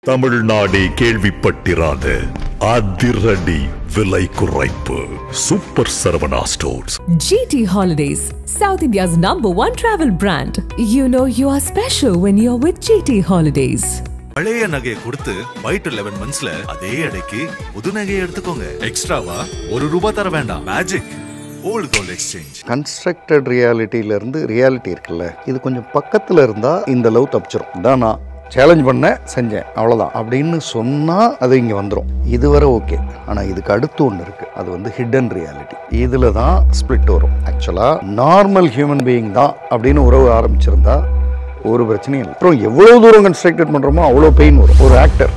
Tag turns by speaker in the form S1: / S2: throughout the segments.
S1: தமிழ்நாடே கேள்விப்பட்டிராத அதிரடி விலை குறைப்பு super Saravana stores.
S2: GT Holidays, South India's #1 travel brand. You know you are special when you're with GT Holidays.
S3: பழைய நகையை கொடுத்து வைட் 11 monthsல அதே எடைக்கு புது நகையை எடுத்துக்கோங்க. எக்ஸ்ட்ராவா ₹1 தர வேண்டாம். Magic old gold exchange.
S4: Constructed ரியாலிட்டியில இருந்து ரியாலிட்டி இருக்குல்ல, இது கொஞ்சம் பக்கத்துல இருந்தா இந்த லவ் தப்பிச்சிரும். இதான் நான் சேலஞ்ச் பண்ணேன், செஞ்சேன், அவ்வளோதான் அப்படின்னு சொன்னால் அது இங்கே வந்துடும். இதுவரை ஓகே. ஆனால் இதுக்கு அடுத்து ஒன்று இருக்குது, அது வந்து ஹிடன் ரியாலிட்டி. இதில் தான் ஸ்பிளிட் வரும். ஆக்சுவலாக நார்மல் ஹியூமன் பீயிங் தான் அப்படின்னு உறவு ஆரம்பிச்சிருந்தா ஒரு பிரச்சனையும் இல்லை. அப்புறம் எவ்வளோ தூரம் கன்ஸ்ட்ரக்டட் பண்ணுறோமோ அவ்வளோ பெயின் வரும். ஒரு ஆக்டர்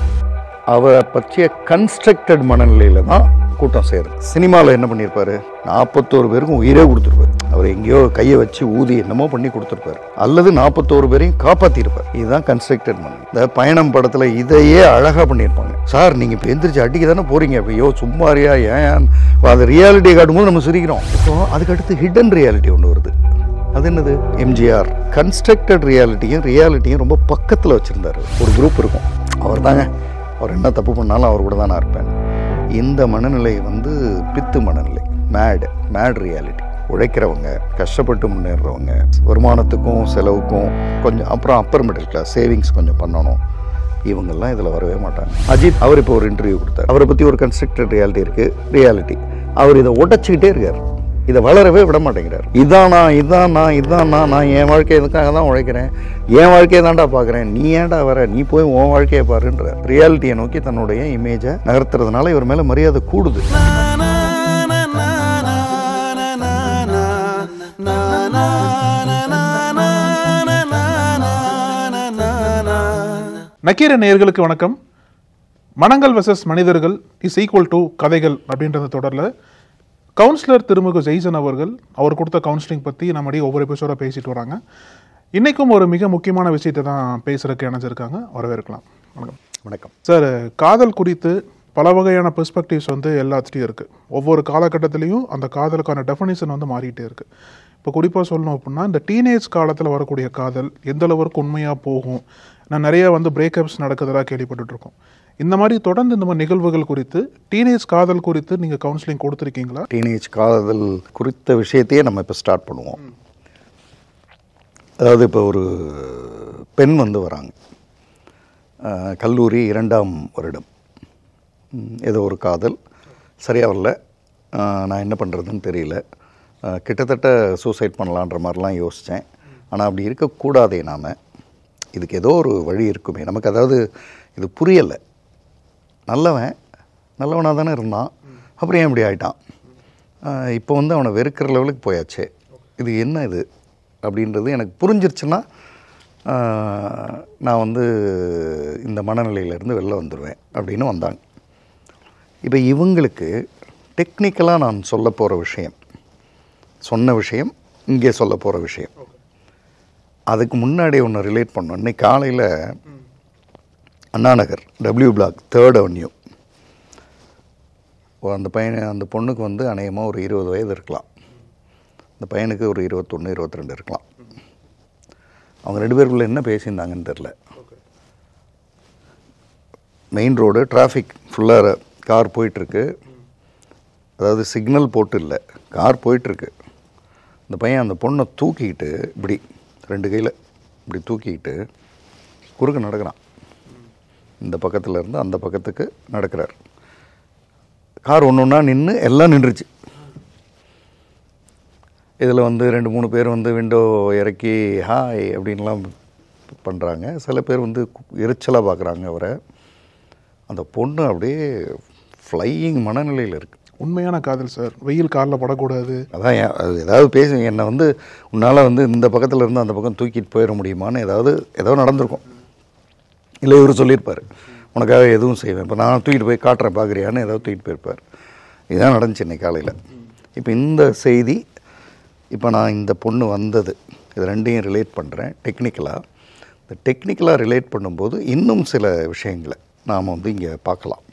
S4: அவரை பற்றிய கன்ஸ்ட்ரக்டட் மனநிலையில் தான் கூட்டம் சேருது. சினிமாவில் என்ன பண்ணியிருப்பாரு, 41 பேருக்கும் உயிரே கொடுத்துருப்பாரு. அவர் எங்கேயோ கையை வச்சு ஊதி என்னமோ பண்ணி கொடுத்துருப்பாரு, அல்லது 41 பேரையும் காப்பாற்றிருப்பார். இதுதான் கன்ஸ்ட்ரக்டட் மனநிலை. இந்த பயணம் படத்தில் இதையே அழகாக பண்ணியிருப்பாங்க. சார் நீங்கள் இப்போ எந்திரிச்சு அடிக்க தானே போகிறீங்க, ஐயோ சும்மாரியா ஏன் அது ரியாலிட்டியை காட்டும்போது நம்ம சிரிக்கிறோம். இப்போ அதுக்கு அடுத்து ஹிடன் ரியாலிட்டி ஒன்று வருது. அது என்னது, எம்ஜிஆர் கன்ஸ்ட்ரக்டட் ரியாலிட்டியும் ரொம்ப பக்கத்தில் வச்சுருந்தார். ஒரு குரூப் இருக்கும், அவர் தாங்க, அவர் என்ன தப்பு பண்ணாலும் அவர் கூட தான் நான் இருப்பேன். இந்த மனநிலை வந்து பித்து மனநிலை, மேட் ரியாலிட்டி. உழைக்கிறவங்க, கஷ்டப்பட்டு முன்னேறவங்க, வருமானத்துக்கும் செலவுக்கும் கொஞ்சம், அப்புறம் அப்பர் மிடில் கிளாஸ் சேவிங்ஸ் கொஞ்சம் பண்ணணும், இவங்கெல்லாம் இதில் வரவே மாட்டாங்க. அஜித் அவர் இப்போ ஒரு இன்டர்வியூ கொடுத்தார். அவரை பற்றி ஒரு கன்ஸ்ட்ரக்டட் ரியாலிட்டி. அவர் இதை உடைச்சிக்கிட்டே இருக்கார், இதை வளரவே விட மாட்டேங்கிறார். இதான் நான் என் வாழ்க்கை இதுக்காக தான் உழைக்கிறேன், என் வாழ்க்கையை தான்டா பார்க்குறேன், நீ ஏன்டா வர, நீ போய் உன் வாழ்க்கையை பாருன்ற ரியாலிட்டியை நோக்கி தன்னுடைய இமேஜை நகர்த்துறதுனால இவர் மேலே மரியாதை கூடுது.
S5: நக்கீர நேயர்களுக்கு வணக்கம். மனங்கள் வெர்சஸ் மனிதர்கள் இஸ் ஈக்குவல் டு கதைகள் அப்படின்ற தொடரில் கவுன்சிலர் திருமிகு ஜெய்சன் அவர்கள் அவர் கொடுத்த கவுன்சிலிங் பற்றி நம்முடைய ஒவ்வொரு எபிசோடாக பேசிட்டு வராங்க. இன்றைக்கும் ஒரு மிக முக்கியமான விஷயத்தை தான் பேசுகிறதுக்கு இணைஞ்சிருக்காங்க. வரவேற்கலாம். வணக்கம்.
S4: வணக்கம்
S5: சார். காதல் குறித்து பல வகையான பெர்ஸ்பெக்டிவ்ஸ் வந்து எல்லாத்துலேயும் இருக்குது. ஒவ்வொரு காலகட்டத்திலையும் அந்த காதலுக்கான டெஃபினிஷன் வந்து மாறிக்கிட்டே இருக்குது. இப்போ குறிப்பாக சொல்லணும் அப்படின்னா, இந்த டீனேஜ் காலத்தில் வரக்கூடிய காதல் எந்த அளவுக்கு உண்மையாக போகும், நான் நிறைய வந்து பிரேக்கப்ஸ் நடக்கிறதா கேள்விப்பட்டுருக்கோம். இந்த மாதிரி தொடர்ந்து இந்த மாதிரி நிகழ்வுகள் குறித்து, டீனேஜ் காதல் குறித்து நீங்கள் கவுன்சிலிங் கொடுத்துருக்கீங்களா?
S4: டீனேஜ் காதல் குறித்த விஷயத்தையே நம்ம இப்போ ஸ்டார்ட் பண்ணுவோம். அதாவது இப்போ ஒரு பெண் வந்து வராங்க, கல்லூரி 2ஆம் வருடம், ஏதோ ஒரு காதல் சரியாக வரல, நான் என்ன பண்ணுறதுன்னு தெரியல, கிட்டத்தட்ட சூசைட் பண்ணலான்ற மாதிரிலாம் யோசித்தேன். ஆனால் அப்படி இருக்கக்கூடாதே, நாம் இதுக்கு ஏதோ ஒரு வழி இருக்குமே நமக்கு. அதாவது இது புரியலை, நல்லவனாக தானே இருந்தான், அப்புறம் ஏன் இப்படி ஆகிட்டான், இப்போ வந்து அவனை வெறுக்கிற லெவலுக்கு போயாச்சு, இது என்ன இது அப்படின்றது எனக்கு புரிஞ்சிருச்சுன்னா நான் வந்து இந்த மனநிலையிலேருந்து வெளில வந்துடுவேன் அப்படின்னு வந்தாங்க. இப்போ இவங்களுக்கு டெக்னிக்கலாக நான் சொன்ன விஷயம் இங்கே சொல்ல போகிற விஷயம், அதுக்கு முன்னாடி ஒன்று ரிலேட் பண்ணோம். இன்னைக்கு காலையில் Anna Nagar W black 3rd Avenue அந்த பொண்ணுக்கு வந்து அநேகமாக ஒரு 20 வயது இருக்கலாம், அந்த பையனுக்கு ஒரு 21, 22 இருக்கலாம். அவங்க 2 பேருக்குள்ளே என்ன பேசியிருந்தாங்கன்னு தெரில. மெயின் ரோடு, டிராஃபிக் ஃபுல்லாக, கார் போயிட்டுருக்கு, அதாவது சிக்னல் போட்டு இல்லை, கார் போயிட்டுருக்கு. அந்த பையன் அந்த பொண்ணை தூக்கிக்கிட்டு இப்படி 2 கையில் இப்படி தூக்கிக்கிட்டு குறுக்க நடக்கிறான். இந்த பக்கத்தில் இருந்து அந்த பக்கத்துக்கு நடக்கிறார். கார் ஒன்றா நின்று எல்லாம் நின்றுச்சு. இதில் வந்து 2-3 பேர் வந்து விண்டோ இறக்கி ஹாய் அப்படின்லாம் பண்ணுறாங்க. சில பேர் வந்து எரிச்சலாக பார்க்குறாங்க அவரை. அந்த பொண்ணு அப்படியே ஃப்ளையிங் மனநிலையில் இருக்குது.
S5: உண்மையான காதல் சார், வெயில் காலில் படக்கூடாது.
S4: அதான் ஏதாவது பேச, என்னை வந்து உன்னால் வந்து இந்த பக்கத்தில் இருந்து அந்த பக்கம் தூக்கிட்டு போயிட முடியுமான்னு ஏதோ நடந்திருக்கும். இல்லை இவர் சொல்லியிருப்பார், உனக்காக எதுவும் செய்வேன், இப்போ நான் தூக்கிட்டு போய் காட்டுறேன் பார்க்குறியான்னு ஏதாவது தூக்கிட்டு போயிருப்பார். இதுதான் நடந்துச்சு இன்னைக்கு காலையில். இப்போ இந்த செய்தி, இப்போ நான் இந்த பொண்ணு வந்தது, இது ரெண்டையும் ரிலேட் பண்ணுறேன் டெக்னிக்கலாக. இந்த டெக்னிக்கலாக ரிலேட் பண்ணும்போது இன்னும் சில விஷயங்களை நாம் வந்து இங்கே பார்க்கலாம்.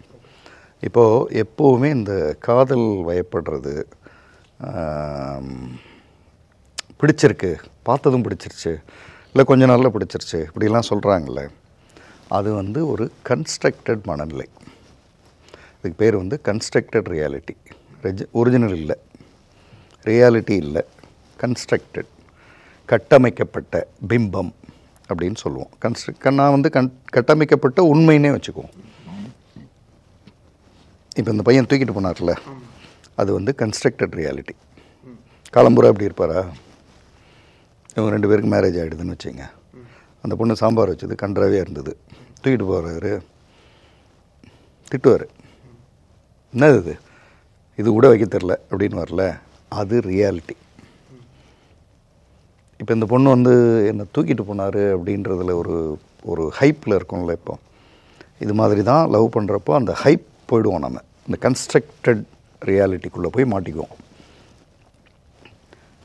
S4: இப்போது எப்போவுமே இந்த காதல் வயப்படுறது, பிடிச்சிருக்கு, பார்த்ததும் பிடிச்சிருச்சு, இல்லை கொஞ்ச நாளில் பிடிச்சிருச்சு, இப்படிலாம் சொல்கிறாங்கல்ல, அது வந்து ஒரு கன்ஸ்ட்ரக்டட் மனநிலை. இதுக்கு பேர் வந்து கன்ஸ்ட்ரக்டட் ரியாலிட்டி. ஒரிஜினல் இல்லை, ரியாலிட்டி இல்லை, கன்ஸ்ட்ரக்டட், கட்டமைக்கப்பட்ட பிம்பம் அப்படின்னு சொல்லுவோம். நான் வந்து கட்டமைக்கப்பட்ட உண்மைன்னே வச்சுக்குவோம். இப்போ இந்த பையன் தூக்கிட்டு போனார்ல, அது வந்து கன்ஸ்ட்ரக்டட் ரியாலிட்டி. காலம்பூரா அப்படி இருப்பாரா? இவங்க 2 பேருக்கு மேரேஜ் ஆகிடுதுன்னு வச்சுங்க. அந்த பொண்ணு சாம்பார் வச்சது கன்றாவே இருந்தது, தூக்கிட்டு போகிறாரு, திட்டுவார். என்னது இது கூட வைக்க தெரில அப்படின்னு வரல, அது ரியாலிட்டி. இப்போ இந்த பொண்ணு வந்து என்னை தூக்கிட்டு போனார் அப்படின்றதுல ஒரு ஹைப்பில் இருக்கும்ல. இப்போ இது மாதிரி தான் லவ் பண்ணுறப்போ அந்த ஹைப் போயிடுவோம். நம்ம இந்த கன்ஸ்ட்ரக்டட் ரியாலிட்டிக்குள்ளே போய் மாட்டிக்குவோம்.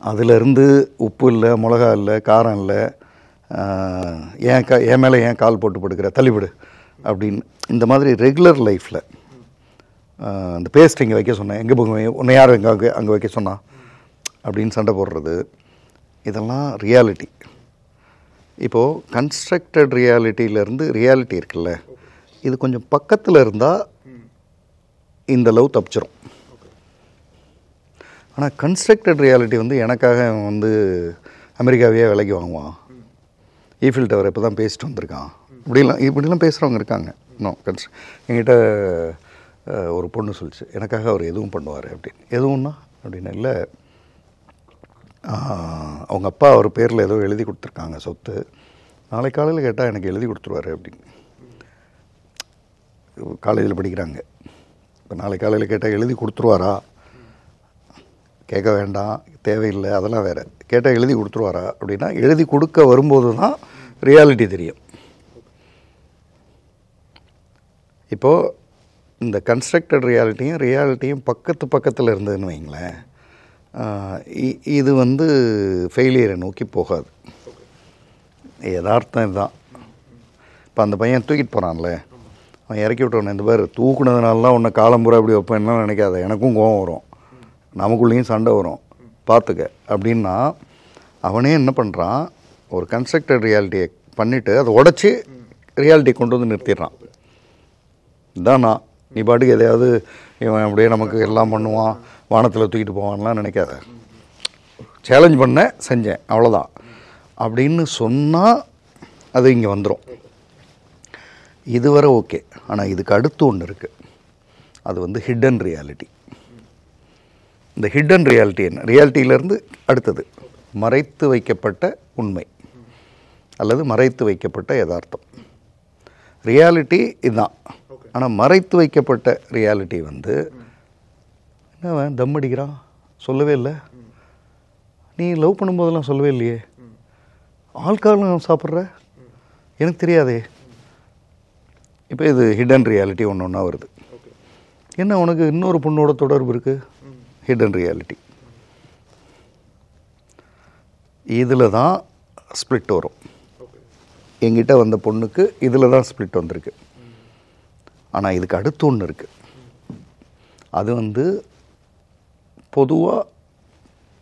S4: அதிலிருந்து உப்பு இல்லை, மிளகா இல்லை, காரம் இல்லை, என் மேலே ஏன் கால் போட்டு படுக்கிற, தள்ளிவிடு அப்படின்னு இந்த மாதிரி ரெகுலர் லைஃப்பில் அந்த பேஸ்ட் இங்கே வைக்க சொன்னேன், எங்கே போங்க, உன்னை யார் அங்கே வைக்க சொன்னா அப்படின்னு சண்டை போடுறது, இதெல்லாம் ரியாலிட்டி. இப்போது கன்ஸ்ட்ரக்டட் ரியாலிட்டியிலேருந்து ரியாலிட்டி இருக்குல்ல, இது கொஞ்சம் பக்கத்தில் இருந்தால் இந்த லவ் தப்பிச்சிரும். ஆனால் கன்ஸ்ட்ரக்டட் ரியாலிட்டி வந்து எனக்காக வந்து அமெரிக்காவையே விலைக்கு வாங்குவான், ஈஃபில் டவர் இப்போ தான் பேசிட்டு வந்திருக்கான், இப்படிலாம் பேசுகிறவங்க இருக்காங்க. இன்னும் என்கிட்ட ஒரு பொண்ணு சொல்லிச்சு, எனக்காக அவர் எதுவும் பண்ணுவார் அப்படின்னு. எதுவும்னா அப்படின்னு இல்லை, அவங்க அப்பா அவர் பேரில் ஏதோ எழுதி கொடுத்துருக்காங்க சொத்து, நாளைக்கு காலையில் கேட்டால் எனக்கு எழுதி கொடுத்துருவாரு அப்படின்னு. காலேஜில் படிக்கிறாங்க. இப்போ நாளைக்கு காலையில் கேட்டால் எழுதி கொடுத்துருவாரா? கேட்க வேண்டாம், தேவையில்லை, அதெல்லாம் வேறு. கேட்டால் எழுதி கொடுத்துருவாரா அப்படின்னா, எழுதி கொடுக்க வரும்போது தான் ரியாலிட்டி தெரியும். இப்போது இந்த கன்ஸ்ட்ரக்டட் ரியாலிட்டியும் பக்கத்தில் இருந்ததுன்னு வைங்களேன், இது வந்து ஃபெயிலியரை நோக்கி போகாது. யதார்த்தம் இதுதான். இப்போ அந்த பையன் தூக்கிட்டு போகிறான்ல, அவன் இறக்கி விட்டவன, இந்த பேர் தூக்குனதுனாலாம் உன்னை காலம்புறா அப்படி வைப்பேன்னா நினைக்காத, எனக்கும் கோவம் வரும், நமக்குள்ளேயும் சண்டை வரும், பார்த்துக்க அப்படின்னா அவனே என்ன பண்ணுறான், ஒரு கன்ஸ்ட்ரக்டட் ரியாலிட்டியை பண்ணிவிட்டு அதை உடச்சி ரியாலிட்டி கொண்டு வந்து நிறுத்திடுறான். இதுதான் நான், நீ பாட்டுக்கு எதையாவது இவன் அப்படியே நமக்கு எல்லாம் பண்ணுவான், வானத்தில் தூக்கிட்டு போவான்லாம் நினைக்காத, சேலஞ்ச் பண்ண செஞ்சேன் அவ்வளோதான் அப்படின்னு சொன்னால் அது இங்கே வந்துடும். இதுவரை ஓகே. ஆனால் இதுக்கு அடுத்து ஒன்று இருக்குது, அது வந்து ஹிடன் ரியாலிட்டி. இந்த ஹிடன் ரியாலிட்டி என்ன? ரியாலிட்டியிலேருந்து அடுத்தது மறைத்து வைக்கப்பட்ட உண்மை அல்லது மறைத்து வைக்கப்பட்ட யதார்த்தம். ரியாலிட்டி இதுதான். ஆனால் மறைத்து வைக்கப்பட்ட ரியாலிட்டி வந்து என்ன, தம் அடிக்கிறான், சொல்லவே இல்லை, நீ லவ் பண்ணும்போதெல்லாம் சொல்லவே இல்லையே, ஆல்கஹால் சாப்பிட்ற, எனக்கு தெரியாதே. இப்போ இது ஹிடன் ரியாலிட்டி ஒன்று ஒன்றா வருது. என்ன உனக்கு இன்னொரு பொண்ணோட தொடர்பு இருக்குது, ஹிடன் ரியாலிட்டி. இதில் தான் ஸ்ப்ளிட் வரும். எங்கிட்ட வந்த பொண்ணுக்கு இதில் தான் ஸ்ப்ளிட் வந்திருக்கு. ஆனால் இதுக்கு அடுத்து ஒன்று இருக்குது, அது வந்து பொதுவாக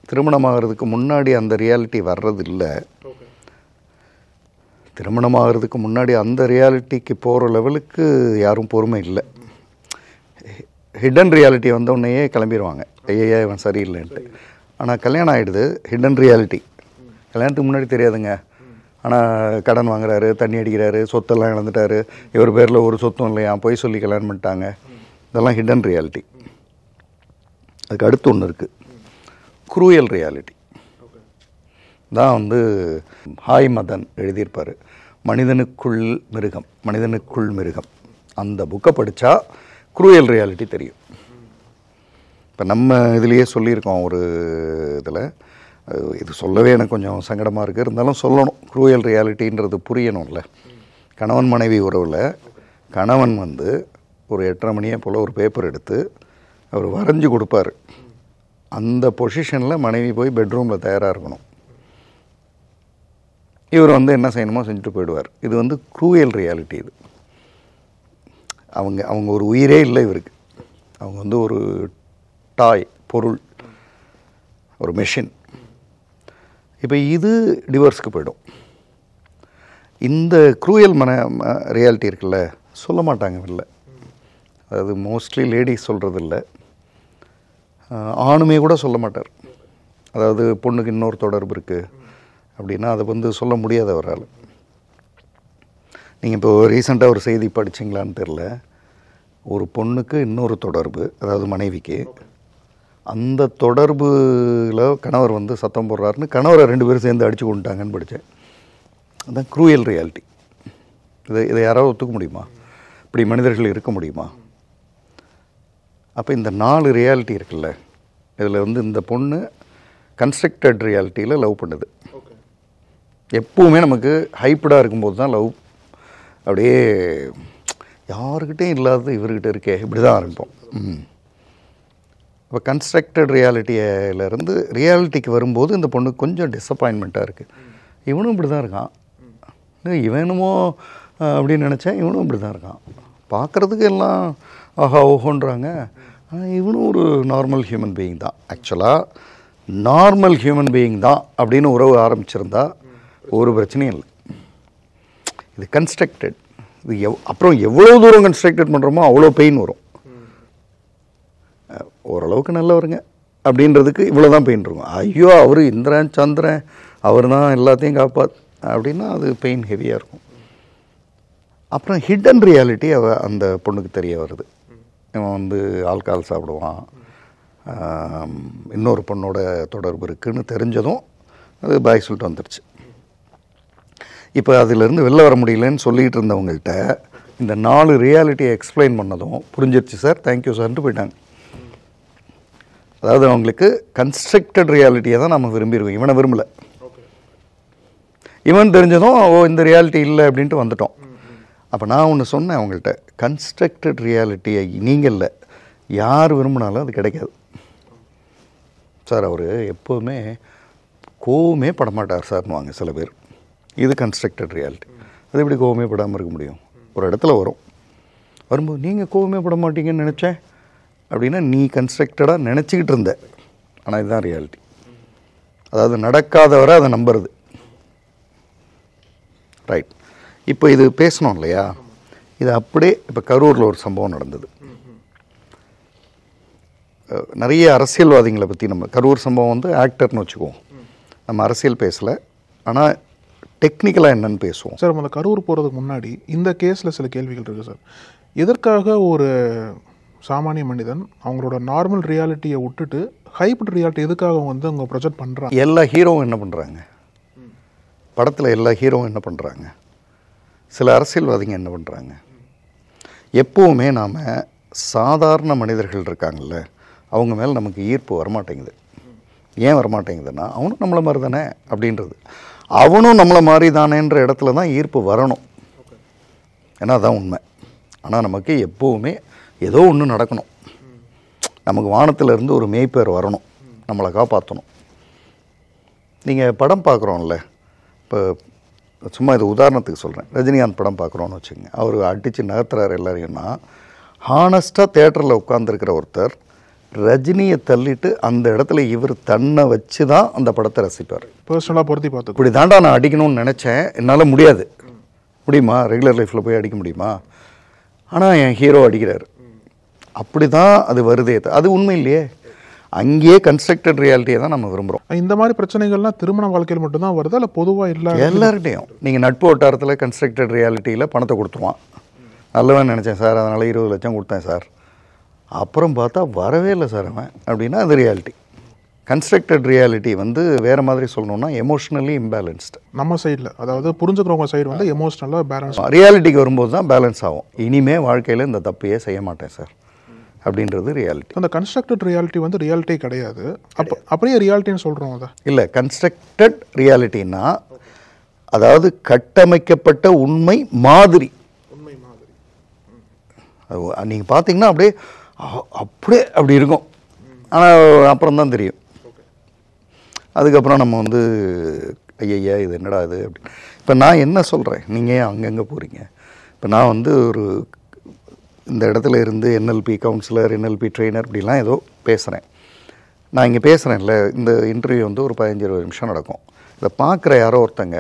S4: திருமணமாகிறதுக்கு முன்னாடி அந்த ரியாலிட்டி வர்றது இல்லை. திருமணமாகிறதுக்கு முன்னாடி அந்த ரியாலிட்டிக்கு போகிற லெவலுக்கு யாரும் பொறுமை இல்லை. ஹிடன் ரியாலிட்டி வந்தோடனேயே கிளம்பிடுவாங்க, ஐயா இவன் சரியில்லைன்ட்டு. ஆனால் கல்யாணம் ஆகிடுது, ஹிடன் ரியாலிட்டி. கல்யாணத்துக்கு முன்னாடி தெரியாதுங்க, ஆனால் கடன் வாங்குறாரு, தண்ணி அடிக்கிறாரு, சொத்தெல்லாம் இழந்துட்டாரு, இவர் பேரில் ஒரு சொத்தும் இல்லையா, பொய் சொல்லி கல்யாணம் பண்ணிட்டாங்க, இதெல்லாம் ஹிடன் ரியாலிட்டி. அதுக்கு அடுத்து ஒன்று இருக்குது, குரூயல் ரியாலிட்டி. தான் வந்து ஹாய் மதன் எழுதியிருப்பார், மனிதனுக்குள் மிருகம். அந்த புக்கை படித்தா குரூயல் ரியாலிட்டி தெரியும். இப்போ நம்ம இதுலேயே சொல்லியிருக்கோம் ஒரு இதில், இது சொல்லவே எனக்கு கொஞ்சம் சங்கடமாக இருக்குது, இருந்தாலும் சொல்லணும். குரூயல் ரியாலிட்டின்றது புரியணும்ல. கணவன் மனைவி உறவில் கணவன் வந்து ஒரு 8:30 மணியே போல் ஒரு பேப்பர் எடுத்து அவர் வரைஞ்சி கொடுப்பார். அந்த பொசிஷனில் மனைவி போய் பெட்ரூமில் தயாராக இருக்கணும். இவர் வந்து என்ன செய்யணுமோ செஞ்சுட்டு போயிடுவார். இது வந்து குரூயல் ரியாலிட்டி. இது அவங்க ஒரு உயிரே இல்லை இவருக்கு. அவங்க வந்து ஒரு டாய், பொருள், ஒரு மெஷின். இப்போ இது டிவோர்ஸ்க்கு போய்டும். இந்த க்ரூயல் ரியாலிட்டி இருக்குல்ல, சொல்ல மாட்டாங்க வெளில. அது மோஸ்ட்லி லேடிஸ் சொல்கிறது இல்லை, ஆணுமே கூட சொல்ல மாட்டார். அதாவது பொண்ணுக்கு இன்னொரு தொடர்பு இருக்குது அப்படின்னா அதை வந்து சொல்ல முடியாத அவரால். நீங்கள் இப்போ ரீசெண்டாக ஒரு செய்தி படிச்சிங்களான்னு தெரில, ஒரு பொண்ணுக்கு இன்னொரு தொடர்பு, அதாவது மனைவிக்கு, அந்த தொடர்பில் கணவர் வந்து சத்தம் போடுறாருன்னு கணவரை 2 பேரும் சேர்ந்து அடித்து கொண்டுட்டாங்கன்னு படித்தேன். அதுதான் க்ரூயல் ரியாலிட்டி. இதை யாராவது ஒத்துக்க முடியுமா? இப்படி மனிதர்கள் இருக்க முடியுமா? அப்போ இந்த 4 ரியாலிட்டி இருக்குல்ல, இதில் வந்து இந்த பொண்ணு கன்ஸ்ட்ரக்டட் ரியாலிட்டியில் லவ் பண்ணுது. எப்பவுமே நமக்கு ஹைப்டாக இருக்கும்போது தான் லவ் அப்படியே யாருக்கிட்டையும் இல்லாத இவர்கிட்ட இருக்கே இப்படி தான் ஆரம்பிப்போம். இப்போ கன்ஸ்ட்ரக்டட் ரியாலிட்டியிலேருந்து ரியாலிட்டிக்கு வரும்போது இந்த பொண்ணுக்கு கொஞ்சம் டிஸப்பாயின்மெண்ட்டாக இருக்குது. இவனும் இப்படி தான் இருக்கான், இவனுமோ அப்படின்னு நினச்சேன், இவனும் இப்படி தான் இருக்கான், பார்க்குறதுக்கு எல்லாம் ஆஹா ஓஹோன்றாங்க, ஆனால் இவனும் ஒரு நார்மல் ஹியூமன் பீயிங் தான். ஆக்சுவலாக நார்மல் ஹியூமன் பீயிங் தான் அப்படின்னு உறவு ஆரம்பிச்சிருந்தா ஒரு பிரச்சனையும் இல்லை. இது கன்ஸ்ட்ரக்டட். இது அப்புறம் எவ்வளோ தூரம் கன்ஸ்ட்ரக்டட் பண்ணுறோமோ அவ்வளோ பெயின் வரும். ஓரளவுக்கு நல்லவருங்க அப்படின்றதுக்கு இவ்வளோ தான் பெயின் இருக்கும். ஐயோ அவர் இந்திரன் சந்திரன் அவர் தான் எல்லாத்தையும் அப்படின்னா அது பெயின் ஹெவியாக இருக்கும். அப்புறம் ஹிடன் ரியாலிட்டி அந்த பொண்ணுக்கு தெரிய வருது. இவன் வந்து ஆல்கஹால் சாப்பிடுவான், இன்னொரு பொண்ணோட தொடர்பு இருக்குதுன்னு தெரிஞ்சதும் அது பாய் சொல்லிட்டு வந்துடுச்சு. இப்போ அதிலேருந்து வெளில வர முடியலன்னு சொல்லிகிட்டு இருந்தவங்கள்ட்ட இந்த 4 ரியாலிட்டியை எக்ஸ்பிளைன் பண்ணதும் புரிஞ்சிருச்சு சார், தேங்க்யூ சார்ன்ட்டு போயிட்டாங்க. அதாவது அவங்களுக்கு கன்ஸ்ட்ரக்டட் ரியாலிட்டியை தான் நம்ம விரும்பிடுவோம், இவனை விரும்பலை. இவன் தெரிஞ்சதும் இந்த ரியாலிட்டி இல்லை அப்படின்ட்டு வந்துட்டோம். அப்போ நான் ஒன்று சொன்னேன் அவங்கள்ட்ட, கன்ஸ்ட்ரக்டட் ரியாலிட்டியை நீங்கள் இல்லை யார் விரும்பினாலும் அது கிடைக்காது சார். அவர் எப்போவுமே கோவமே படமாட்டார் சார்னுவாங்க சில பேர். இது கன்ஸ்ட்ரக்டட் ரியாலிட்டி. அது எப்படி கோவமே படாமல் இருக்க முடியும்? ஒரு இடத்துல வரும்போது நீங்கள் கோவமே பட மாட்டீங்கன்னு நினச்சேன் அப்படின்னா நீ கன்ஸ்ட்ரக்டடாக நினச்சிக்கிட்டு இருந்த, ஆனால் இதுதான் ரியாலிட்டி. அதாவது நடக்காதவரை அதை நம்புறது. ரைட். இப்போ இது பேசணும் இல்லையா, இது அப்படியே இப்போ கரூரில் ஒரு சம்பவம் நடந்தது. நிறைய அரசியல்வாதிகளை பற்றி நம்ம கரூர் சம்பவம் வந்து ஆக்டர்னு வச்சுக்குவோம், நம்ம அரசியல் பேசலை, ஆனால் டெக்னிக்கலாக என்னன்னு பேசுவோம்.
S5: சார் நம்ம கரூர் போகிறதுக்கு முன்னாடி இந்த கேஸில் சில கேள்விகள் இருக்குது சார். எதற்காக ஒரு சாமானிய மனிதன் அவங்களோட நார்மல் ரியாலிட்டியை விட்டுட்டு ஹைப்ரிட் ரியாலிட்டி எதுக்காக வந்து அவங்க ப்ரொஜெக்ட் பண்ணுறாங்க?
S4: எல்லா ஹீரோவும் என்ன பண்ணுறாங்க படத்தில், எல்லா ஹீரோவும் என்ன பண்ணுறாங்க, சில அரசியல்வாதிங்க என்ன பண்ணுறாங்க, எப்போவுமே நாம் சாதாரண மனிதர்கள் இருக்காங்கல்ல அவங்க மேலே நமக்கு ஈர்ப்பு வரமாட்டேங்குது. ஏன் வரமாட்டேங்குதுன்னா அவனும் நம்மளை மாதிரி தானே அப்படின்றது, அவனும் நம்மளை மாதிரி தானேன்ற இடத்துல தான் ஈர்ப்பு வரணும். ஏன்னா அதுதான் உண்மை. ஆனால் நமக்கு எப்போவுமே ஏதோ ஒன்று நடக்கணும், நமக்கு வானத்திலேருந்து ஒரு மேய்ப்பேர் வரணும், நம்மளை காப்பாற்றணும். நீங்கள் படம் பார்க்குறோம்ல, இப்போ சும்மா இது உதாரணத்துக்கு சொல்கிறேன், ரஜினிகாந்த் படம் பார்க்குறோன்னு வச்சுக்கோங்க, அவர் அடித்து நகர்த்துறாரு எல்லாரையும்னா, ஹானஸ்ட்டாக தேட்டரில் உட்காந்துருக்கிற ஒருத்தர் ரஜினியை தள்ளிட்டு அந்த இடத்துல இவர் தன்னை வச்சு தான் அந்த படத்தை ரசிப்பார்.
S5: பர்சனலாக பொருத்தி பார்த்து
S4: இப்படி தாண்டா நான் அடிக்கணும்னு நினச்சேன், என்னால் முடியாது. முடியுமா? ரெகுலர் லைஃப்பில் போய் அடிக்க முடியுமா? ஆனால் என் ஹீரோ அடிக்கிறார், அப்படி தான் அது வருதே. அது உண்மை இல்லையே, அங்கேயே கன்ஸ்ட்ரக்டட் ரியாலிட்டியை தான் நம்ம விரும்புகிறோம்.
S5: இந்த மாதிரி பிரச்சனைகள்லாம் திருமண வாழ்க்கையில் மட்டும்தான் வருது, இல்லை பொதுவாக இல்லை?
S4: எல்லார்கிட்டையும். நீங்கள் நட்பு வட்டாரத்தில் கன்ஸ்ட்ரக்டட் ரியாலிட்டியில் பணத்தை கொடுத்துருவான், நல்லவன் நினச்சேன் சார் அதனால் 20 லட்சம் கொடுத்தேன் சார், அப்புறம் பார்த்தா வரவே இல்லை சார் அவன் அப்படின்னா அது ரியாலிட்டி. கன்ஸ்ட்ரக்டட் ரியாலிட்டி வந்து வேறு மாதிரி சொல்லணும்னா எமோஷ்னலி இம்பேலன்ஸ்டு நம்ம சைடில், அதாவது புரிஞ்சுக்கிறவங்க சைடு வந்து எமோஷ்னலாக பேலன்ஸ். ரியாலிட்டிக்கு வரும்போது தான் பேலன்ஸ் ஆகும். இனிமேல் வாழ்க்கையில் இந்த தப்பையே செய்ய மாட்டேன் சார் அப்படின்றது ரியாலிட்டி.
S5: அந்த கன்ஸ்ட்ரக்டட் ரியாலிட்டி வந்து ரியாலிட்டி கிடையாது, அப்படியே ரியாலிட்டின்னு சொல்கிறோம். அதை இல்லை,
S4: கன்ஸ்ட்ரக்டட் ரியாலிட்டின்னா அதாவது கட்டமைக்கப்பட்ட உண்மை மாதிரி. நீங்கள் பார்த்தீங்கன்னா அப்படியே அப்படி இருக்கும், ஆனால் அப்புறம் தான் தெரியும். அதுக்கப்புறம் நம்ம வந்து ஐயா இது என்னடா இது அப்படி. இப்போ நான் என்ன சொல்கிறேன், நீங்கள் ஏன் அங்கங்கே போகிறீங்க? இப்போ நான் வந்து ஒரு இந்த இடத்துல இருந்து NLP கவுன்சிலர், NLP ட்ரெயினர் இப்படிலாம் ஏதோ பேசுகிறேன். நான் இங்கே பேசுகிறேன்ல, இந்த இன்டர்வியூ வந்து ஒரு 15-20 நிமிஷம் நடக்கும். இதை பார்க்குற யாரோ ஒருத்தங்க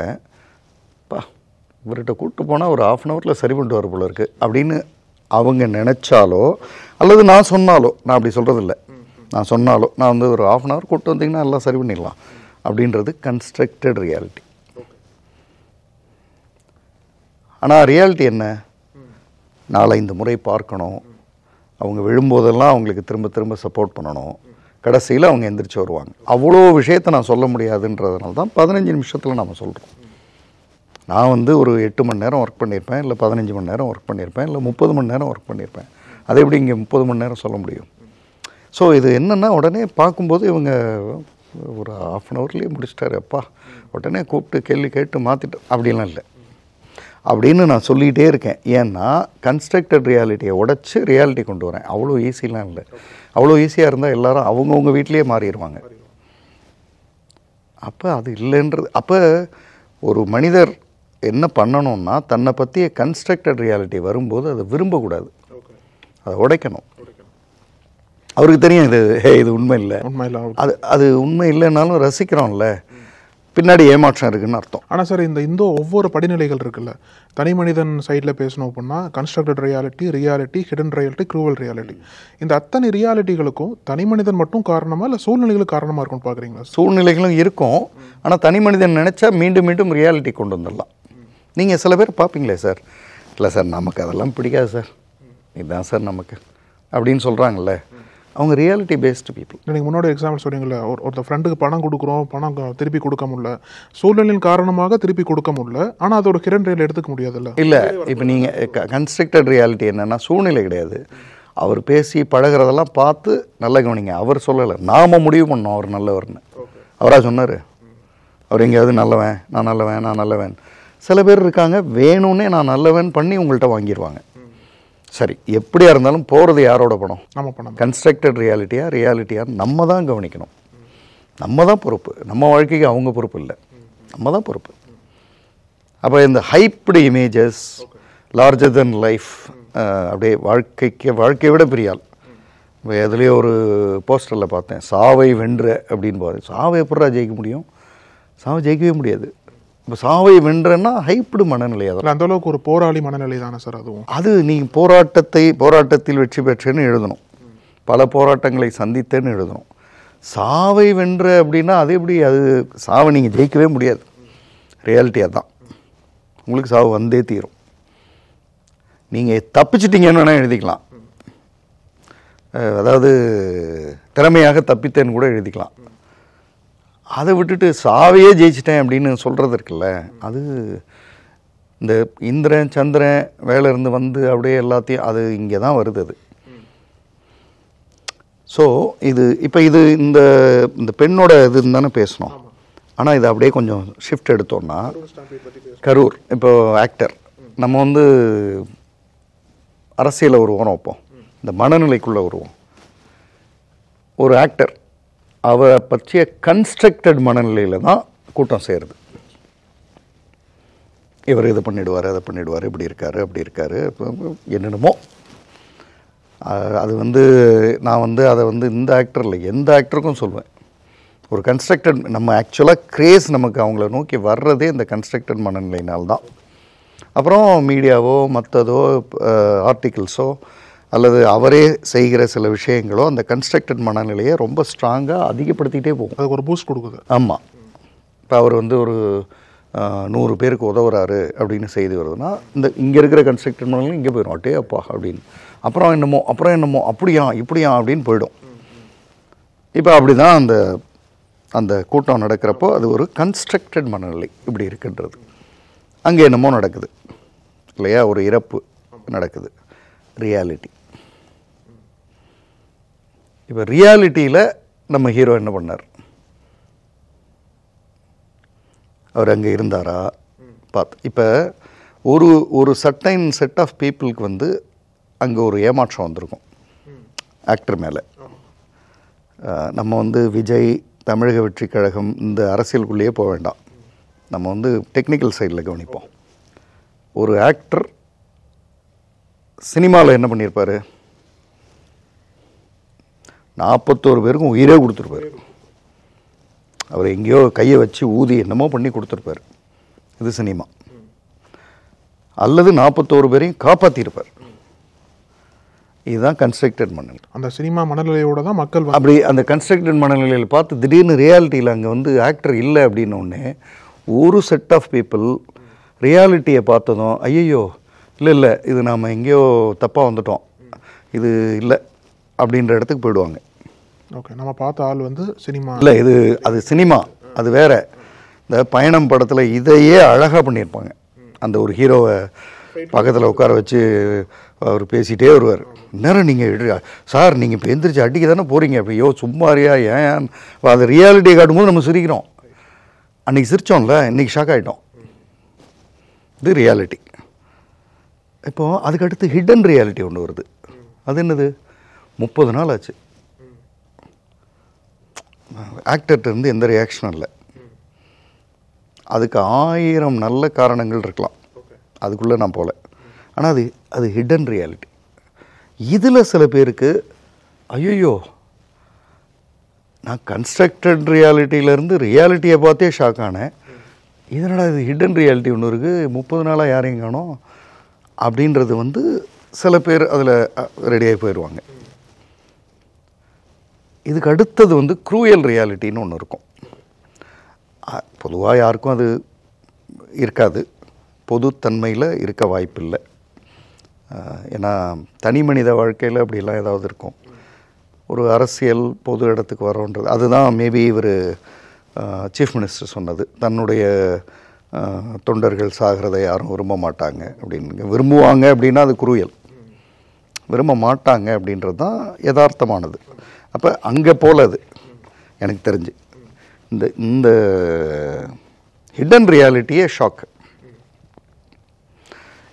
S4: இவர்கிட்ட கூப்பிட்டு போனால் ஒரு 1/2 hourல சரி பண்ணிட்டு வர போல இருக்குது அப்படின்னு அவங்க நினச்சாலோ அல்லது நான் சொன்னாலோ, நான் அப்படி சொல்கிறதில்ல, நான் சொன்னாலோ நான் வந்து ஒரு 1/2 hour கூப்பிட்டு வந்தீங்கன்னா எல்லாம் சரி பண்ணிடலாம் அப்படின்றது கன்ஸ்ட்ரக்டட் ரியாலிட்டி. ஆனால் ரியாலிட்டி என்ன? 4-5 முறை பார்க்கணும், அவங்க விழும்போதெல்லாம் அவங்களுக்கு திரும்ப திரும்ப சப்போர்ட் பண்ணணும், கடைசியில் அவங்க எந்திரிச்சு வருவாங்க. அவ்வளோ விஷயத்தை நான் சொல்ல முடியாதுன்றதுனால தான் 15 நிமிஷத்தில் நம்ம சொல்கிறோம். நான் வந்து ஒரு 8 மணி நேரம் ஒர்க் பண்ணியிருப்பேன், இல்லை 15 மணி நேரம் ஒர்க் பண்ணியிருப்பேன், இல்லை 30 மணி நேரம் ஒர்க் பண்ணியிருப்பேன். அதை எப்படி இங்கே 30 மணி நேரம் சொல்ல முடியும்? ஸோ இது என்னென்னா, உடனே பார்க்கும்போது இவங்க ஒரு 1/2 hourலேயே முடிச்சிட்டாரு, அப்பா உடனே கூப்பிட்டு கேள்வி கேட்டு மாற்றிட்டு அப்படிலாம் இல்லை அப்படின்னு நான் சொல்லிகிட்டே இருக்கேன். ஏன்னா கன்ஸ்ட்ரக்டட் ரியாலிட்டியை உடச்சி ரியாலிட்டி கொண்டு வரேன். அவ்வளோ ஈஸிலாம் இல்லை. அவ்வளோ ஈஸியாக இருந்தால் எல்லாரும் அவங்கவுங்க வீட்லேயே மாறிடுவாங்க. அப்போ அது இல்லைன்றது. அப்போ ஒரு மனிதர் என்ன பண்ணணும்னா, தன்னை பற்றிய கன்ஸ்ட்ரக்டட் ரியாலிட்டி வரும்போது அதை விரும்பக்கூடாது, அதை உடைக்கணும். அவருக்கு தெரியும் இது உண்மை இல்லை, அது உண்மை இல்லைன்னாலும் ரசிக்கிறோம்ல, பின்னாடி ஏமாற்றம் இருக்குன்னு அர்த்தம்.
S5: ஆனால் சார் இந்த ஒவ்வொரு படிநிலைகள் இருக்குல்ல, தனி மனிதன் சைடில் பேசணும் அப்படின்னா constructed reality, hidden reality, cruel reality, இந்த அத்தனை ரியாலிட்டிகளுக்கும் தனி மனிதன் மட்டும் காரணமா இல்லை சூழ்நிலைகளும் காரணமாக இருக்கும்னு பார்க்குறீங்களா?
S4: சூழ்நிலைகளும் இருக்கும். ஆனால் தனி மனிதன் நினச்சா மீண்டும் மீண்டும் ரியாலிட்டி கொண்டு வந்துடலாம். நீங்கள் சில பேர் பார்ப்பீங்களே, சார் இல்லை சார் நமக்கு அதெல்லாம் பிடிக்காது சார், இதுதான் சார் நமக்கு அப்படின்னு சொல்கிறாங்கல்ல, அவங்க ரியாலிட்டி பேஸ்டு பீப்புள்.
S5: நீங்கள் முன்னாடி எக்ஸாம்பிள் சொன்னீங்களே, ஒருத்தர் ஃப்ரெண்டுக்கு பணம் கொடுக்குறோம், பணம் திருப்பி கொடுக்க முடியல, சூழ்நிலையின் காரணமாக திருப்பி கொடுக்க முடியல, ஆனால் அதோட ஹிடன் ரியல் எடுத்துக்க முடியாதுல்ல.
S4: இல்லை, இப்போ நீங்கள் கன்ஸ்ட்ரக்டட் ரியாலிட்டி என்னென்னா சூழ்நிலை கிடையாது. அவர் பேசி பழகிறதெல்லாம் பார்த்து நல்லா கவனிங்க. அவர் சொல்லலை, நாம் முடிவு பண்ணோம் அவர் நல்லவர்னு. அவராக சொன்னார், அவர் எங்கேயாவது நல்லவன், நான் நல்லவன், நான் நல்லவன். சில பேர் இருக்காங்க வேணும்னே நான் நல்லவன் பண்ணி உங்கள்கிட்ட வாங்கிடுவாங்க. சரி, எப்படியா இருந்தாலும் போகிறது யாரோட பணம்? நம்ம பணம். கன்ஸ்ட்ரக்டட் ரியாலிட்டியா நம்ம தான் கவனிக்கணும், நம்ம தான் பொறுப்பு. நம்ம வாழ்க்கைக்கு அவங்க பொறுப்பு இல்லை, நம்ம தான் பொறுப்பு. அப்போ இந்த hyped images, larger than life, அப்படியே வாழ்க்கையை விட பெரிய ஆள். இப்போ எதுலேயோ ஒரு போஸ்டரில் பார்த்தேன், சாவை வென்ற அப்படின்னு பார்த்தேன். சாவை எப்படா ஜெயிக்க முடியும்? சாவை ஜெயிக்கவே முடியாது. இப்போ சாவை வென்றன்னா ஹைப்டு மனநிலை. அதில்
S5: அந்த அளவுக்கு ஒரு போராளி மனநிலை தானே சார் அதுவும்.
S4: அது நீங்கள் போராட்டத்தில் வெற்றி பெற்றேன்னு எழுதணும், பல போராட்டங்களை சந்தித்தேன்னு எழுதணும். சாவை வென்ற அப்படின்னா அது எப்படி? அது சாவை நீங்கள் ஜெயிக்கவே முடியாது, ரியாலிட்டியாக தான். உங்களுக்கு சாவு வந்தே தீரும். நீங்கள் தப்பிச்சிட்டிங்கன்னு வேணால் எழுதிக்கலாம், அதாவது திறமையாக தப்பித்தேன்னு கூட எழுதிக்கலாம். அதை விட்டுட்டு சாவையே ஜெயிச்சிட்டேன் அப்படின்னு சொல்கிறது இருக்குல்ல, அது இந்த இந்திரன் சந்திரன் வேலை இருந்து வந்து அப்படியே எல்லாத்தையும் அது இங்கே தான் வருது அது. ஸோ இது இந்த பெண்ணோட இதுன்னு தானே பேசணும். ஆனால் இது அப்படியே கொஞ்சம் ஷிஃப்ட் எடுத்தோம்னா, கரூர் இப்போ ஆக்டர், நம்ம வந்து அரசியலில் ஒரு ஓரம் வைப்போம், இந்த மனநிலைக்குள்ளே வருவோம். ஒரு ஆக்டர் அவரை பற்றிய கன்ஸ்ட்ரக்டட் மனநிலையில் தான் கூட்டம் செய்கிறது. இவர் இதை பண்ணிவிடுவார், அதை பண்ணிவிடுவார், இப்படி இருக்கார், அப்படி இருக்கார், என்னென்னமோ. அது வந்து நான் வந்து அதை வந்து இந்த ஆக்டரில் எந்த ஆக்டருக்கும் சொல்வேன், ஒரு கன்ஸ்ட்ரக்டட், நம்ம ஆக்சுவலாக கிரேஸ் நமக்கு அவங்கள நோக்கி வர்றதே இந்த கன்ஸ்ட்ரக்டட் மனநிலையினால்தான். அப்புறம் மீடியாவோ மற்றதோ ஆர்டிகிள்ஸோ அல்லது அவரே செய்கிற சில விஷயங்களோ அந்த கன்ஸ்ட்ரக்டட் மனநிலையை ரொம்ப ஸ்ட்ராங்காக அதிகப்படுத்திக்கிட்டே போகும், அதுக்கு ஒரு பூஸ்ட் கொடுக்குது. ஆமாம், இப்போ அவர் வந்து ஒரு 100 பேருக்கு உதவுறாரு அப்படின்னு செய்தி வருதுன்னா, இந்த இங்கே இருக்கிற கன்ஸ்ட்ரக்டட் மனநிலை இங்கே போயிடும், அட்டே அப்பா அப்படின்னு, அப்புறம் என்னமோ அப்படியா இப்படியா அப்படின்னு போயிடும். இப்போ அப்படி தான் அந்த கூட்டம் நடக்கிறப்போ அது ஒரு கன்ஸ்ட்ரக்டட் மனநிலை இப்படி இருக்குன்றது. அங்கே என்னமோ நடக்குது இல்லையா, ஒரு இறப்பு நடக்குது, ரியாலிட்டி. இப்போ ரியாலிட்டியில் நம்ம ஹீரோ என்ன பண்ணார்? அவர் அங்கே இருந்தாரா பார்த்து. இப்போ ஒரு சர்டைன் செட் ஆஃப் பீப்புளுக்கு வந்து அங்கே ஒரு ஏமாற்றம் வந்திருக்கும் ஆக்டர் மேலே. நம்ம வந்து விஜய், தமிழக வெற்றி கழகம் இந்த அரசியலுக்குள்ளேயே போக வேண்டாம், நம்ம வந்து டெக்னிக்கல் சைடில் கவனிப்போம். ஒரு ஆக்டர் சினிமாவில் என்ன பண்ணியிருப்பார்? 41 பேருக்கும் உயிரே கொடுத்துருப்பார். அவர் எங்கேயோ கையை வச்சு ஊதி என்னமோ பண்ணி கொடுத்துருப்பார். இது சினிமா. அல்லது 41 பேரையும் காப்பாற்றிருப்பார். இதுதான் கன்ஸ்ட்ரக்டட் மனநிலை.
S5: அந்த சினிமா மனநிலையோட தான் மக்கள்
S4: அப்படி அந்த கன்ஸ்ட்ரக்டட் மனநிலையில் பார்த்து திடீர்னு ரியாலிட்டியில் அங்கே வந்து ஆக்டர் இல்லை அப்படின்னோடனே ஒரு செட் ஆஃப் பீப்புள் ரியாலிட்டியை பார்த்ததும் ஐயோ இல்லை இது நாம் எங்கேயோ தப்பாக வந்துட்டோம், இது இல்லை அப்படின்ற இடத்துக்கு போயிடுவாங்க.
S5: ஓகே, நம்ம பார்த்த ஆள் வந்து சினிமா
S4: இல்லை, அது சினிமா, அது வேற. இந்த பயணம் படத்தில் இதையே அழகாக பண்ணியிருப்பாங்க. அந்த ஒரு ஹீரோவை பக்கத்தில் உட்கார வச்சு அவர் பேசிகிட்டே வருவார். நேரம் நீங்கள் சார் நீங்கள் இப்போ எந்திரிச்சு அடிக்க தானே போகிறீங்க, அப்படி சும்மாரியா ஏன் அதை ரியாலிட்டியை காட்டும்போது நம்ம சிரிக்கிறோம். அன்றைக்கி சிரித்தோம்ல, இன்றைக்கி ஷாக் ஆகிட்டோம். இது ரியாலிட்டி. இப்போது அதுக்கடுத்து ஹிடன் ரியாலிட்டி ஒன்று வருது. அது என்னது? 30 நாள் ஆச்சு, ஆக்டர்கிட்ட இருந்து எந்த ரியாக்ஷனும் இல்லை. அதுக்கு 1000 நல்ல காரணங்கள் இருக்கலாம், அதுக்குள்ளே நான் போகல. ஆனால் அது ஹிடன் ரியாலிட்டி. இதில் சில பேருக்கு ஐயோ நான் கன்ஸ்ட்ரக்டட் ரியாலிட்டியிலேருந்து ரியாலிட்டியை பார்த்தே ஷாக் ஆனேன், இதனடா இது ஹிடன் ரியாலிட்டி ஒன்று இருக்குது, 30 நாளாக யாரையும் காணோம் அப்படின்றது வந்து சில பேர் அதில் ரெடியாகி போயிடுவாங்க. இதுக்கு அடுத்தது வந்து க்ரூயல் ரியாலிட்டின்னு ஒன்று இருக்கும். பொதுவாக யாருக்கும் அது இருக்காது, பொதுத்தன்மையில் இருக்க வாய்ப்பில்லை. ஏன்னா தனி மனித வாழ்க்கையில் அப்படிலாம் ஏதாவது இருக்கும். ஒரு அரசியல் பொது இடத்துக்கு வரோன்றது அதுதான் மேபி இவர் சீஃப் மினிஸ்டர் சொன்னது, தன்னுடைய தொண்டர்கள் சாகிறதை யாரும் விரும்ப மாட்டாங்க அப்படின்னு. விரும்புவாங்க அப்படின்னா அது குரூயல், விரும்ப மாட்டாங்க அப்படின்றது தான் யதார்த்தமானது. அப்போ அங்கே போல அது எனக்கு தெரிஞ்சு இந்த ஹிடன் ரியாலிட்டியே ஷாக்கு.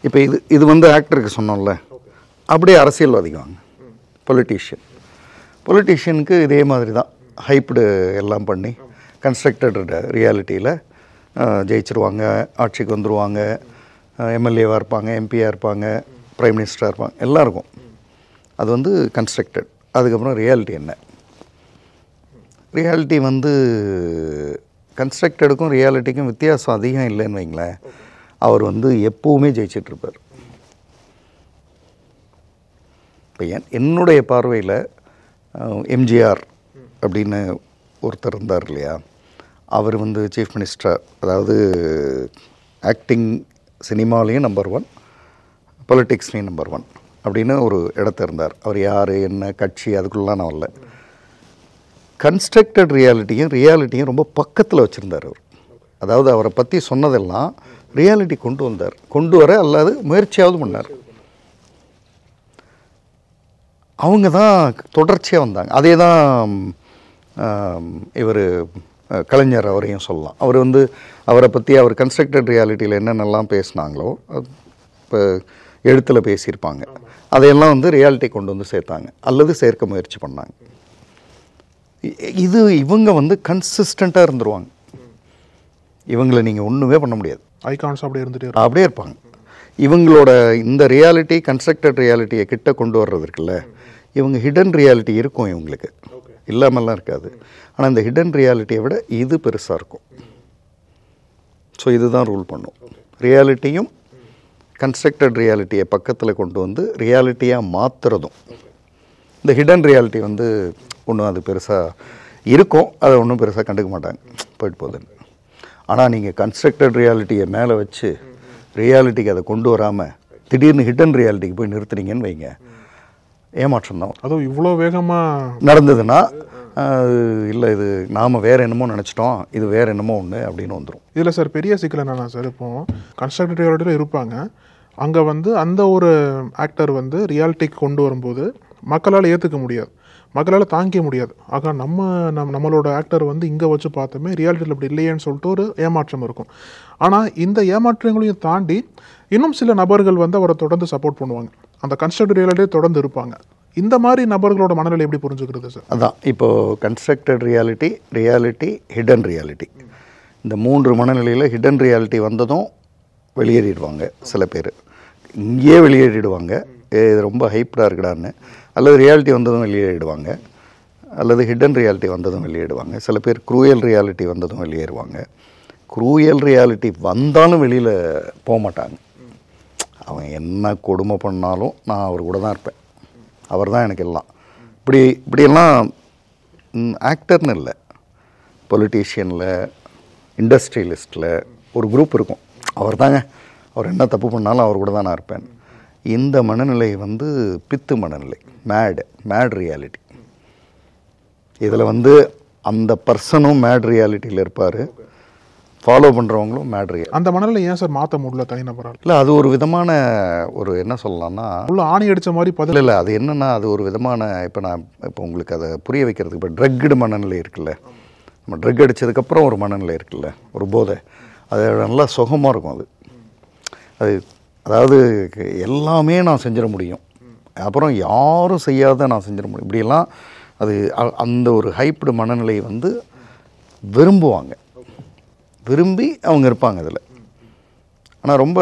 S4: இப்போ இது வந்து ஆக்டருக்கு சொன்னோம்ல, அப்படியே அரசியல்வாதிக்கு வாங்க, பொலிட்டீஷியனுக்கு இதே மாதிரி தான் ஹைப்டு எல்லாம் பண்ணி கன்ஸ்ட்ரக்டட் ரியாலிட்டியில் ஜெயிச்சிருவாங்க, ஆட்சிக்கு வந்துடுவாங்க, எம்எல்ஏவாக இருப்பாங்க, எம்பியாக இருப்பாங்க, பிரைம் மினிஸ்டராக இருப்பாங்க, எல்லாம் இருக்கும். அது வந்து கன்ஸ்ட்ரக்டட். அதுக்கப்புறம் ரியாலிட்டி என்ன? ரியாலிட்டி வந்து கன்ஸ்ட்ரக்டடுக்கும் ரியாலிட்டிக்கும் வித்தியாசம் அதிகம் இல்லைன்னு வைங்களேன். அவர் வந்து எப்போவுமே ஜெயிச்சிட்ருப்பார். இப்போ என்னுடைய பார்வையில் எம்ஜிஆர் அப்படின்னு ஒருத்தர் இருந்தார் இல்லையா, அவர் வந்து சீஃப் மினிஸ்டர், அதாவது ஆக்டிங் சினிமாலேயும் நம்பர் 1, பொலிட்டிக்ஸ்லேயும் நம்பர் 1 அப்படின்னு ஒரு இடத்த இருந்தார். அவர் யார் என்ன கட்சி அதுக்குள்ளலாம் நான் வரல. கன்ஸ்ட்ரக்டட் ரியாலிட்டியும் ரொம்ப பக்கத்தில் வச்சுருந்தார் அவர். அதாவது அவரை பற்றி சொன்னதெல்லாம் ரியாலிட்டி கொண்டு வர அல்லாது முயற்சியாவது பண்ணார். அவங்க தான் தொடர்ச்சியாக வந்தாங்க. அதே தான் இவர் கலைஞர் அவரையும் சொல்லலாம். அவர் வந்து அவரை பற்றி அவர் கன்ஸ்ட்ரக்டட் ரியாலிட்டியில் என்னென்னலாம் பேசினாங்களோ இப்போ எழுத்தில் பேசியிருப்பாங்க, அதையெல்லாம் வந்து ரியாலிட்டி கொண்டு வந்து சேர்த்தாங்க அல்லது சேர்க்க முயற்சி பண்ணாங்க. இவங்க வந்து கன்சிஸ்டண்ட்டாக இருந்துருவாங்க. இவங்களை நீங்கள் ஒன்றுமே பண்ண முடியாது,
S5: ஐகான்ஸ் அப்படியே
S4: இருப்பாங்க. இவங்களோட இந்த ரியாலிட்டி கன்ஸ்ட்ரக்டட் ரியாலிட்டியை கிட்ட கொண்டு வர்றதுக்குல்ல, இவங்க ஹிடன் ரியாலிட்டி இருக்கும், இவங்களுக்கு இல்லாமல்லாம் இருக்காது. ஆனால் இந்த ஹிடன் ரியாலிட்டியை விட இது பெருசாக இருக்கும். ஸோ இதுதான் ரூல் பண்ணும். ரியாலிட்டியும் கன்ஸ்ட்ரக்டட் ரியாலிட்டியை பக்கத்தில் கொண்டு வந்து ரியாலிட்டியாக மாற்றுறதும். இந்த ஹிடன் ரியாலிட்டி வந்து ஒன்றும் அது பெருசாக இருக்கும், அதை ஒன்றும் பெருசாக கண்டுக்க மாட்டாங்க, போயிட்டு போகுதுன்னு. ஆனால் நீங்கள் கன்ஸ்ட்ரக்டட் ரியாலிட்டியை மேலே வச்சு ரியாலிட்டிக்கு அதை கொண்டு வராமல் திடீர்னு ஹிடன் ரியாலிட்டிக்கு போய் நிறுத்துறீங்கன்னு வைங்க, ஏமாற்றம் தான்.
S5: அதுவும் இவ்வளோ வேகமாக
S4: நடந்ததுன்னா இல்லை இது நாம் வேறு என்னமோ நினச்சிட்டோம், இது வேறு என்னமோ ஒன்று அப்படின்னு வந்துடும்.
S5: இதில் சார் பெரிய சிக்கல் என்னன்னா சார், இப்போ கன்ஸ்ட்ரக்டட் ரியாலிட்டியில் இருப்பாங்க, அங்கே வந்து அந்த ஒரு ஆக்டர் வந்து ரியாலிட்டிக்கு கொண்டு வரும்போது மக்களால் ஏற்றுக்க முடியாது, மக்களால் தாங்கிக்க முடியாது. ஆக நம்மளோட ஆக்டர் வந்து இங்கே வச்சு பார்த்தோமே ரியாலிட்டியில் அப்படி இல்லையேன்னு சொல்லிட்டு ஒரு ஏமாற்றம் இருக்கும். ஆனால் இந்த ஏமாற்றங்களையும் தாண்டி இன்னும் சில நபர்கள் வந்து அவரை தொடர்ந்து சப்போர்ட் பண்ணுவாங்க, அந்த கன்ஸ்ட்ரக்டட் ரியாலிட்டியை தொடர்ந்து இருப்பாங்க. இந்த மாதிரி நபர்களோட மனநிலை எப்படி புரிஞ்சுக்கிறது சார்?
S4: அதான் இப்போது கன்ஸ்ட்ரக்டட் ரியாலிட்டி ஹிடன் ரியாலிட்டி, இந்த 3 மனநிலையில் ஹிடன் ரியாலிட்டி வந்ததும் வெளியேறிடுவாங்க. சில பேர் இங்கேயே வெளியேறிடுவாங்க, இது ரொம்ப ஹைப்டாக இருக்குடான்னு, அல்லது ரியாலிட்டி வந்ததும் வெளியேறிடுவாங்க, அல்லது ஹிடன் ரியாலிட்டி வந்ததும் வெளியேடுவாங்க. சில பேர் க்ரூயல் ரியாலிட்டி வந்ததும் வெளியேறுவாங்க. க்ரூயல் ரியாலிட்டி வந்தாலும் வெளியில் போக மாட்டாங்க. அவன் என்ன கொடுமை பண்ணாலும் நான் அவர் கூட தான் இருப்பேன். அவர் தான் எனக்கு எல்லாம். இப்படியெல்லாம் ஆக்டர்னு இல்லை, பொலிட்டீஷியனில், இண்டஸ்ட்ரியலிஸ்ட்டில் ஒரு குரூப் இருக்கும். அவர் தாங்க, அவர் என்ன தப்பு பண்ணாலும் அவர் கூட தான் நான் இருப்பேன். இந்த மனநிலை வந்து பித்து மனநிலை, மேட் ரியாலிட்டி. இதில் வந்து அந்த பர்சனும் மேட் ரியாலிட்டியில் இருப்பார், ஃபாலோ பண்ணுறவங்களும் மேட் ரியாலிட்டி.
S5: அந்த மனநிலை ஏன் சார் மாற்ற முடியல தனிநபரால்?
S4: இல்லை, அது ஒரு விதமான ஒரு என்ன சொல்லலாம்னா
S5: உள்ள ஆணி அடித்த மாதிரி பதில்.
S4: இல்லை, அது என்னென்னா அது ஒரு விதமான இப்போ உங்களுக்கு அதை புரிய வைக்கிறதுக்கு, இப்போ ட்ரக்குடு மனநிலை இருக்குல்ல, நம்ம ட்ரக் அடித்ததுக்கப்புறம் ஒரு மனநிலை இருக்குல்ல, ஒரு போதை, அது நல்லா சுகமாக இருக்கும். அது அதாவது எல்லாமே நான் செஞ்சிட முடியும், அப்புறம் யாரும் செய்யாத நான் செஞ்சிட முடியும், இப்படியெல்லாம் அது அந்த ஒரு ஹைப்டு மனநிலையை வந்து விரும்புவாங்க, விரும்பி அவங்க இருப்பாங்க அதில். ஆனால் ரொம்ப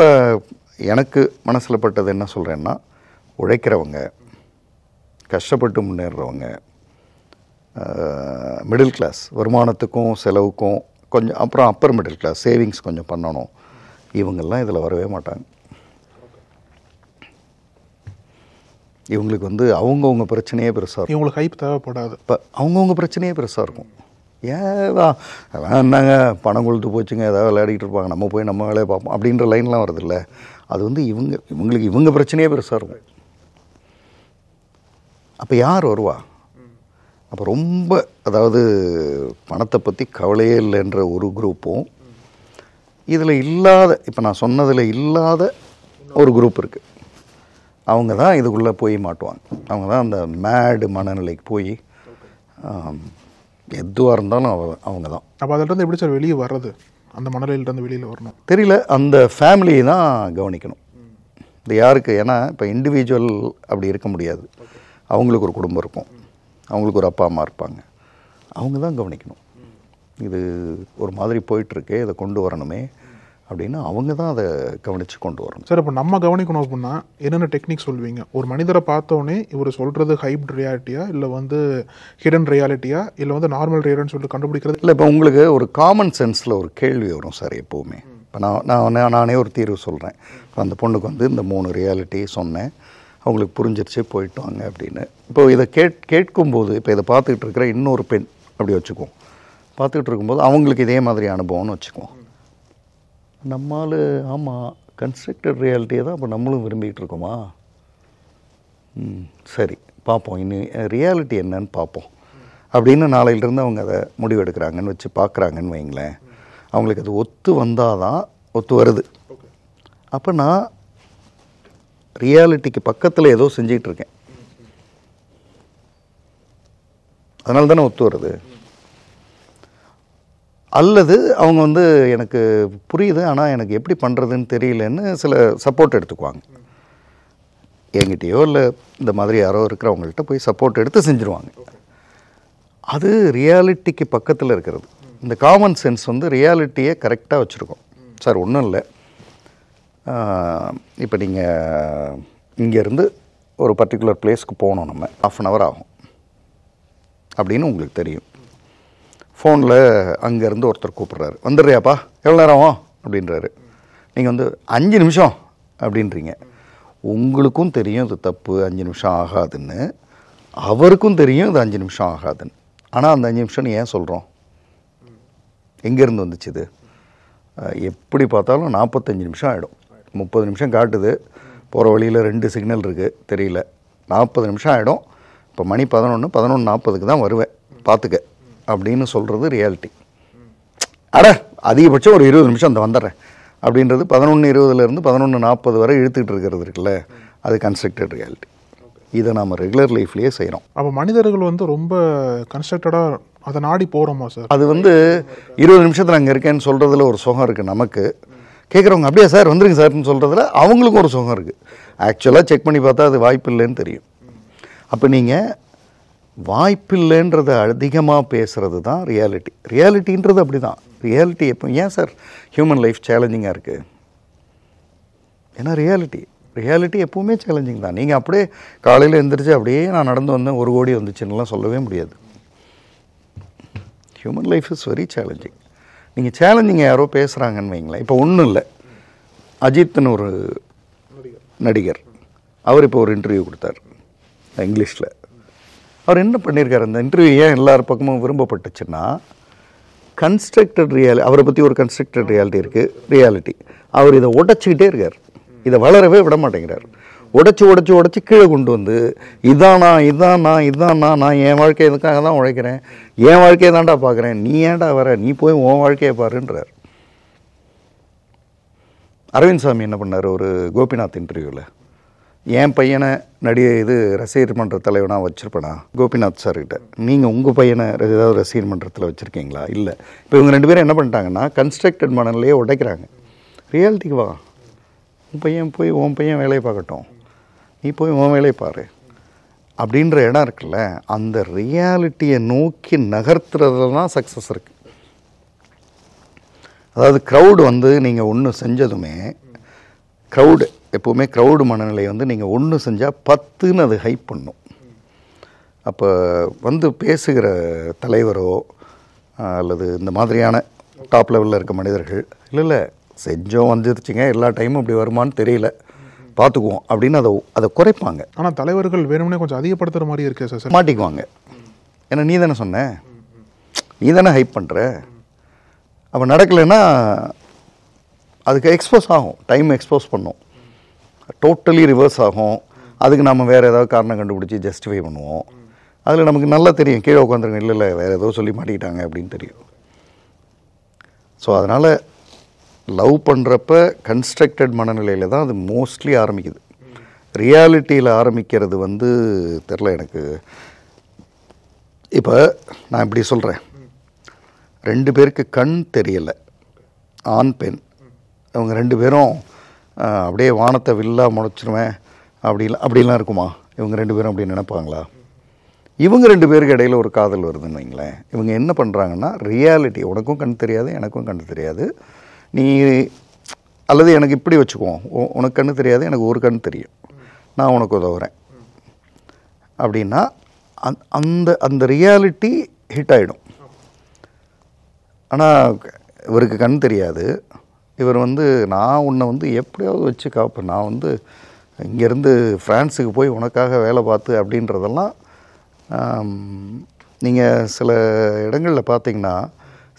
S4: எனக்கு மனசில் பட்டது என்ன சொல்கிறேன்னா, உழைக்கிறவங்க, கஷ்டப்பட்டு முன்னேறுறவங்க, மிடில் கிளாஸ், வருமானத்துக்கும் செலவுக்கும் கொஞ்சம், அப்புறம் அப்பர் மிடில் கிளாஸ் சேவிங்ஸ் கொஞ்சம் பண்ணணும், இவங்கெல்லாம் இதில் வரவே மாட்டாங்க. இவங்களுக்கு வந்து அவங்கவுங்க பிரச்சனையே பெருசாக இருக்கும்.
S5: இவங்களுக்கு ஹைப் தேவைப்படாது.
S4: இப்போ அவங்கவுங்க பிரச்சனையே பெருசாக இருக்கும். ஏதான் அதெல்லாம் என்னங்க பணம் கொளுத்து போச்சுங்க, ஏதாவது விளையாடிட்டு இருப்பாங்க, நம்ம போய் நம்ம வேலையை பார்ப்போம் அப்படின்ற லைன்லாம் வருது இல்லை. அது வந்து இவங்களுக்கு இவங்க பிரச்சனையே பெருசாக இருக்கும். அப்போ யார் வருவா? அப்போ ரொம்ப அதாவது பணத்தை பற்றி கவலையே இல்லைன்ற ஒரு குரூப்பும், இதில் இல்லாத, இப்போ நான் சொன்னதில் இல்லாத ஒரு குரூப் இருக்குது. அவங்க தான் இதுக்குள்ளே போய் மாட்டுவாங்க. அவங்க தான் அந்த மேடு மனநிலைக்கு போய் எதுவாக இருந்தாலும் அவங்க தான்.
S5: அப்போ அதிலிருந்து எப்படி சார் வெளியே வர்றது? அந்த மனநிலையிலிருந்து வெளியில் வரணும்
S4: தெரியல. அந்த ஃபேமிலியை தான் கவனிக்கணும். இது யாருக்கு? ஏன்னா இப்போ இண்டிவிஜுவல் அப்படி இருக்க முடியாது. அவங்களுக்கு ஒரு குடும்பம் இருக்கும், அவங்களுக்கு ஒரு அப்பா அம்மா இருப்பாங்க, அவங்க தான் கவனிக்கணும். இது ஒரு மாதிரி போயிட்டுருக்கு, இதை கொண்டு வரணுமே அப்படின்னா அவங்க தான் அதை கவனித்து கொண்டு வரணும்.
S5: சார், இப்போ நம்ம கவனிக்கணும் அப்படின்னா என்னென்ன டெக்னிக் சொல்வீங்க? ஒரு மனிதரை பார்த்தோன்னே இவர் சொல்கிறது ஹைப்ட் ரியாலிட்டியா, இல்லை வந்து ஹிடன் ரியாலிட்டியா, இல்லை வந்து நார்மல் ரியாலிட்டின்னு சொல்லிட்டு கண்டுபிடிக்கிறது?
S4: இல்லை, இப்போ உங்களுக்கு ஒரு காமன் சென்ஸில் ஒரு கேள்வி வரும் சார் எப்போவுமே. இப்போ நானே ஒரு தீர்வு சொல்கிறேன். அந்த பொண்ணுக்கு வந்து இந்த 3 ரியாலிட்டி சொன்னேன், அவங்களுக்கு புரிஞ்சிருச்சு, போயிட்டு வாங்க அப்படின்னு. இப்போ இதை கேட்கும்போது, இப்போ இதை பார்த்துக்கிட்டு இருக்கிற இன்னொரு பெண் அப்படி வச்சுக்குவோம், பார்த்துக்கிட்டு இருக்கும்போது அவங்களுக்கு இதே மாதிரி அனுபவம்னு வச்சுக்குவோம். நம்மால் ஆமாம் கன்ஸ்ட்ரக்டட் ரியாலிட்டியை தான் இப்போ நம்மளும் விரும்பிகிட்டு இருக்கோமா? சரி பார்ப்போம், இன்னும் ரியாலிட்டி என்னன்னு பார்ப்போம் அப்படின்னு நாளையிலிருந்து அவங்க அதை முடிவெடுக்கிறாங்கன்னு வச்சு பார்க்குறாங்கன்னு வைங்களேன். அவங்களுக்கு அது ஒத்து வந்தால் தான், ஒத்து வருது. அப்போ நான் ரியாலிட்டிக்கு பக்கத்தில் ஏதோ செஞ்சிகிட்ருக்கேன், அதனால தானே ஒத்து வருது. அல்லது அவங்க வந்து எனக்கு புரியுது ஆனால் எனக்கு எப்படி பண்ணுறதுன்னு தெரியலன்னு சில சப்போர்ட் எடுத்துக்குவாங்க. என்கிட்டயோ இல்லை இந்த மாதிரி யாரோ இருக்கிறவங்கள்ட்ட போய் சப்போர்ட் எடுத்து செஞ்சுருவாங்க. அது ரியாலிட்டிக்கு பக்கத்தில் இருக்கிறது. இந்த காமன் சென்ஸ் வந்து ரியாலிட்டியை கரெக்டாக வச்சுருக்கோம். சார் ஒன்றும் இல்லை, இப்போ நீங்கள் இங்கேருந்து ஒரு பர்டிகுலர் பிளேஸ்க்கு போகணும், நம்ம 1/2 hour ஆகும் அப்படின்னு உங்களுக்கு தெரியும். ஃபோனில் அங்கேருந்து ஒருத்தர் கூப்பிட்றாரு, வந்துடுறியாப்பா, எவ்வளோ நேரம் ஆகும் அப்படின்றாரு. நீங்கள் வந்து 5 நிமிஷம் அப்படின்றீங்க. உங்களுக்கும் தெரியும் இது தப்பு, 5 நிமிஷம் ஆகாதுன்னு, அவருக்கும் தெரியும் இது 5 நிமிஷம் ஆகாதுன்னு. ஆனால் அந்த 5 நிமிஷம்னு ஏன் சொல்கிறோம்? எங்கேருந்து வந்துச்சு இது? எப்படி பார்த்தாலும் 45 நிமிஷம் ஆகிடும். 30 நிமிஷம் காட்டுது, போகிற வழியில் 2 சிக்னல் இருக்குது, தெரியல. 40 நிமிஷம் ஆகிடும். இப்போ மணி 11:40க்கு தான் வருவேன், பார்த்துக்க அப்படின்னு சொல்கிறது ரியாலிட்டி. அட அதிகபட்சம் ஒரு 20 நிமிஷம் அந்த வந்துடுறேன் அப்படின்றது 11:20 11:40 வரை இழுத்துக்கிட்டு இருக்கிறது இருக்குல்ல, அது கன்ஸ்ட்ரக்டட் ரியாலிட்டி. இதை நம்ம ரெகுலர் லைஃப்லேயே செய்கிறோம்.
S5: அப்போ மனிதர்கள் வந்து ரொம்ப கன்ஸ்ட்ரக்டடாக அதை நாடி போகிறோமா சார்?
S4: அது வந்து 20 நிமிஷத்தில் அங்கே இருக்கேன்னு சொல்கிறதுல ஒரு சுகம் இருக்குது நமக்கு. கேட்குறவங்க அப்படியே சார் வந்துருங்க சார்னு சொல்கிறதுல அவங்களுக்கும் ஒரு சுகம் இருக்குது. ஆக்சுவலாக செக் பண்ணி பார்த்தா அது வாய்ப்பு இல்லைன்னு தெரியும். அப்போ நீங்கள் வாய்ப்பில்லைன்றதை அதிகமாக பேசுகிறது தான் ரியாலிட்டி. ரியாலிட்டின்றது அப்படி தான். ரியாலிட்டி எப்போ ஏன் சார் ஹியூமன் லைஃப் சேலஞ்சிங்காக இருக்குது? ஏன்னா ரியாலிட்டி எப்போவுமே சேலஞ்சிங் தான். நீங்கள் அப்படியே காலையில் எழுந்திரிச்சு அப்படியே நான் நடந்து வந்தேன் 1 கோடி வந்துச்சுன்னுலாம் சொல்லவே முடியாது. Human life is very challenging. நீங்கள் சேலஞ்சிங் யாரோ பேசுகிறாங்கன்னு வைங்களேன். இப்போ ஒன்றும் இல்லை, அஜித்னு ஒரு நடிகர். அவர் இப்போ ஒரு இன்டர்வியூ கொடுத்தார் இங்கிலீஷில். அவர் என்ன பண்ணியிருக்காரு, அந்த இன்டர்வியூ ஏன் எல்லார் பக்கமும் விரும்பப்பட்டுச்சுன்னா, கன்ஸ்ட்ரக்டட் ரியாலிட்டி, அவரை பற்றி ஒரு கன்ஸ்ட்ரக்டட் ரியாலிட்டி இருக்குது, ரியாலிட்டி. அவர் இதை உடைச்சிக்கிட்டே இருக்கார், இதை வளரவே விட மாட்டேங்கிறார். உடச்சி கீழே கொண்டு வந்து இதானா நான் என் வாழ்க்கை இதுக்காக தான் உழைக்கிறேன், என் வாழ்க்கையை தான்டா பார்க்குறேன், நீ ஏன்டா வர, நீ போய் உன் வாழ்க்கையை பாருன்றார். அரவிந்த் சாமி என்ன பண்ணார், ஒரு கோபிநாத் இன்டர்வியூவில், என் பையனை ரசிகர் மன்ற தலைவனாக வச்சுருப்பேனா கோபிநாத் சார்கிட்ட, நீங்கள் உங்கள் பையனை ஏதாவது ரசிகர் மன்றத்தில் வச்சுருக்கீங்களா? இல்லை. இப்போ இவங்க 2 பேரும் என்ன பண்ணிட்டாங்கன்னா, கன்ஸ்ட்ரக்டட் மனநிலையே உடைக்கிறாங்க. ரியாலிட்டிக்கு வா, உன் பையன் வேலையை பார்க்கட்டும், நீ போய் உன் வேலையை பாரு அப்படின்ற இடம் இருக்குல்ல, அந்த ரியாலிட்டியை நோக்கி நகர்த்துறதுல தான் சக்ஸஸ் இருக்குது. அதாவது க்ரௌடு வந்து நீங்கள் ஒன்று செஞ்சதுமே, க்ரௌடு எப்போவுமே க்ரௌடு மனநிலை வந்து நீங்கள் ஒன்று செஞ்சால் 10ன்னு அது ஹைப் பண்ணும். அப்போ வந்து பேசுகிற தலைவரோ அல்லது இந்த மாதிரியான டாப் லெவலில் இருக்க மனிதர்கள், இல்லை செஞ்சோம் வந்துருச்சுங்க, எல்லா டைமும் இப்படி வருமானு தெரியல, பார்த்துக்குவோம் அப்படின்னு அதை குறைப்பாங்க.
S5: ஆனால் தலைவர்கள் வேணும்னே கொஞ்சம் அதிகப்படுத்துகிற மாதிரி இருக்கே சார்,
S4: மாட்டிக்குவாங்க. ஏன்னா நீ தானே சொன்ன, நீ தானே ஹைப் பண்ணுற, அப்போ நடக்கலைன்னா அதுக்கு எக்ஸ்போஸ் ஆகும், டைம் எக்ஸ்போஸ் பண்ணும், டோட்டலி ரிவர்ஸ் ஆகும். அதுக்கு நம்ம வேறு ஏதாவது காரணம் கண்டுபிடிச்சி ஜஸ்டிஃபை பண்ணுவோம். அதில் நமக்கு நல்லா தெரியும், கீழே உட்காந்துருங்க, இல்லை வேறு ஏதோ சொல்லி மாட்டிக்கிட்டாங்க அப்படின்னு தெரியும். ஸோ அதனால் லவ் பண்ணுறப்ப கன்ஸ்ட்ரக்டட் மனநிலையில் தான் அது மோஸ்ட்லி ஆரம்பிக்குது. ரியாலிட்டியில் ஆரம்பிக்கிறது வந்து தெரில எனக்கு. இப்போ நான் இப்படி சொல்கிறேன், 2 பேருக்கு கண் தெரியலை, ஆண் பெண், இவங்க 2 பேரும் அப்படியே வானத்தை வில்லா முளைச்சிருவேன் அப்படிலாம் இருக்குமா? இவங்க 2 பேரும் அப்படி நினைப்பாங்களா? இவங்க 2 பேருக்கு இடையில் ஒரு காதல் வருதுன்னு வைங்களேன். இவங்க என்ன பண்ணுறாங்கன்னா, ரியாலிட்டி, உனக்கும் கண் தெரியாது எனக்கும் கண் தெரியாது, நீ அல்லது எனக்கு இப்படி வச்சுக்குவோம், உனக்கு கண் தெரியாது எனக்கு ஒரு கண் தெரியும், நான் உனக்கு உதவுறேன் அப்படின்னா அந்த அந்த ரியாலிட்டி ஹிட் ஆகிடும். ஆனால் இவருக்கு கண் தெரியாது, இவர் வந்து நான் உன்னை வந்து எப்படியாவது வச்சு காப்பேன், நான் வந்து இங்கேருந்து ஃப்ரான்ஸுக்கு போய் உனக்காக வேலை பார்த்து அப்படின்றதெல்லாம் நீங்கள் சில இடங்களில் பார்த்தீங்கன்னா,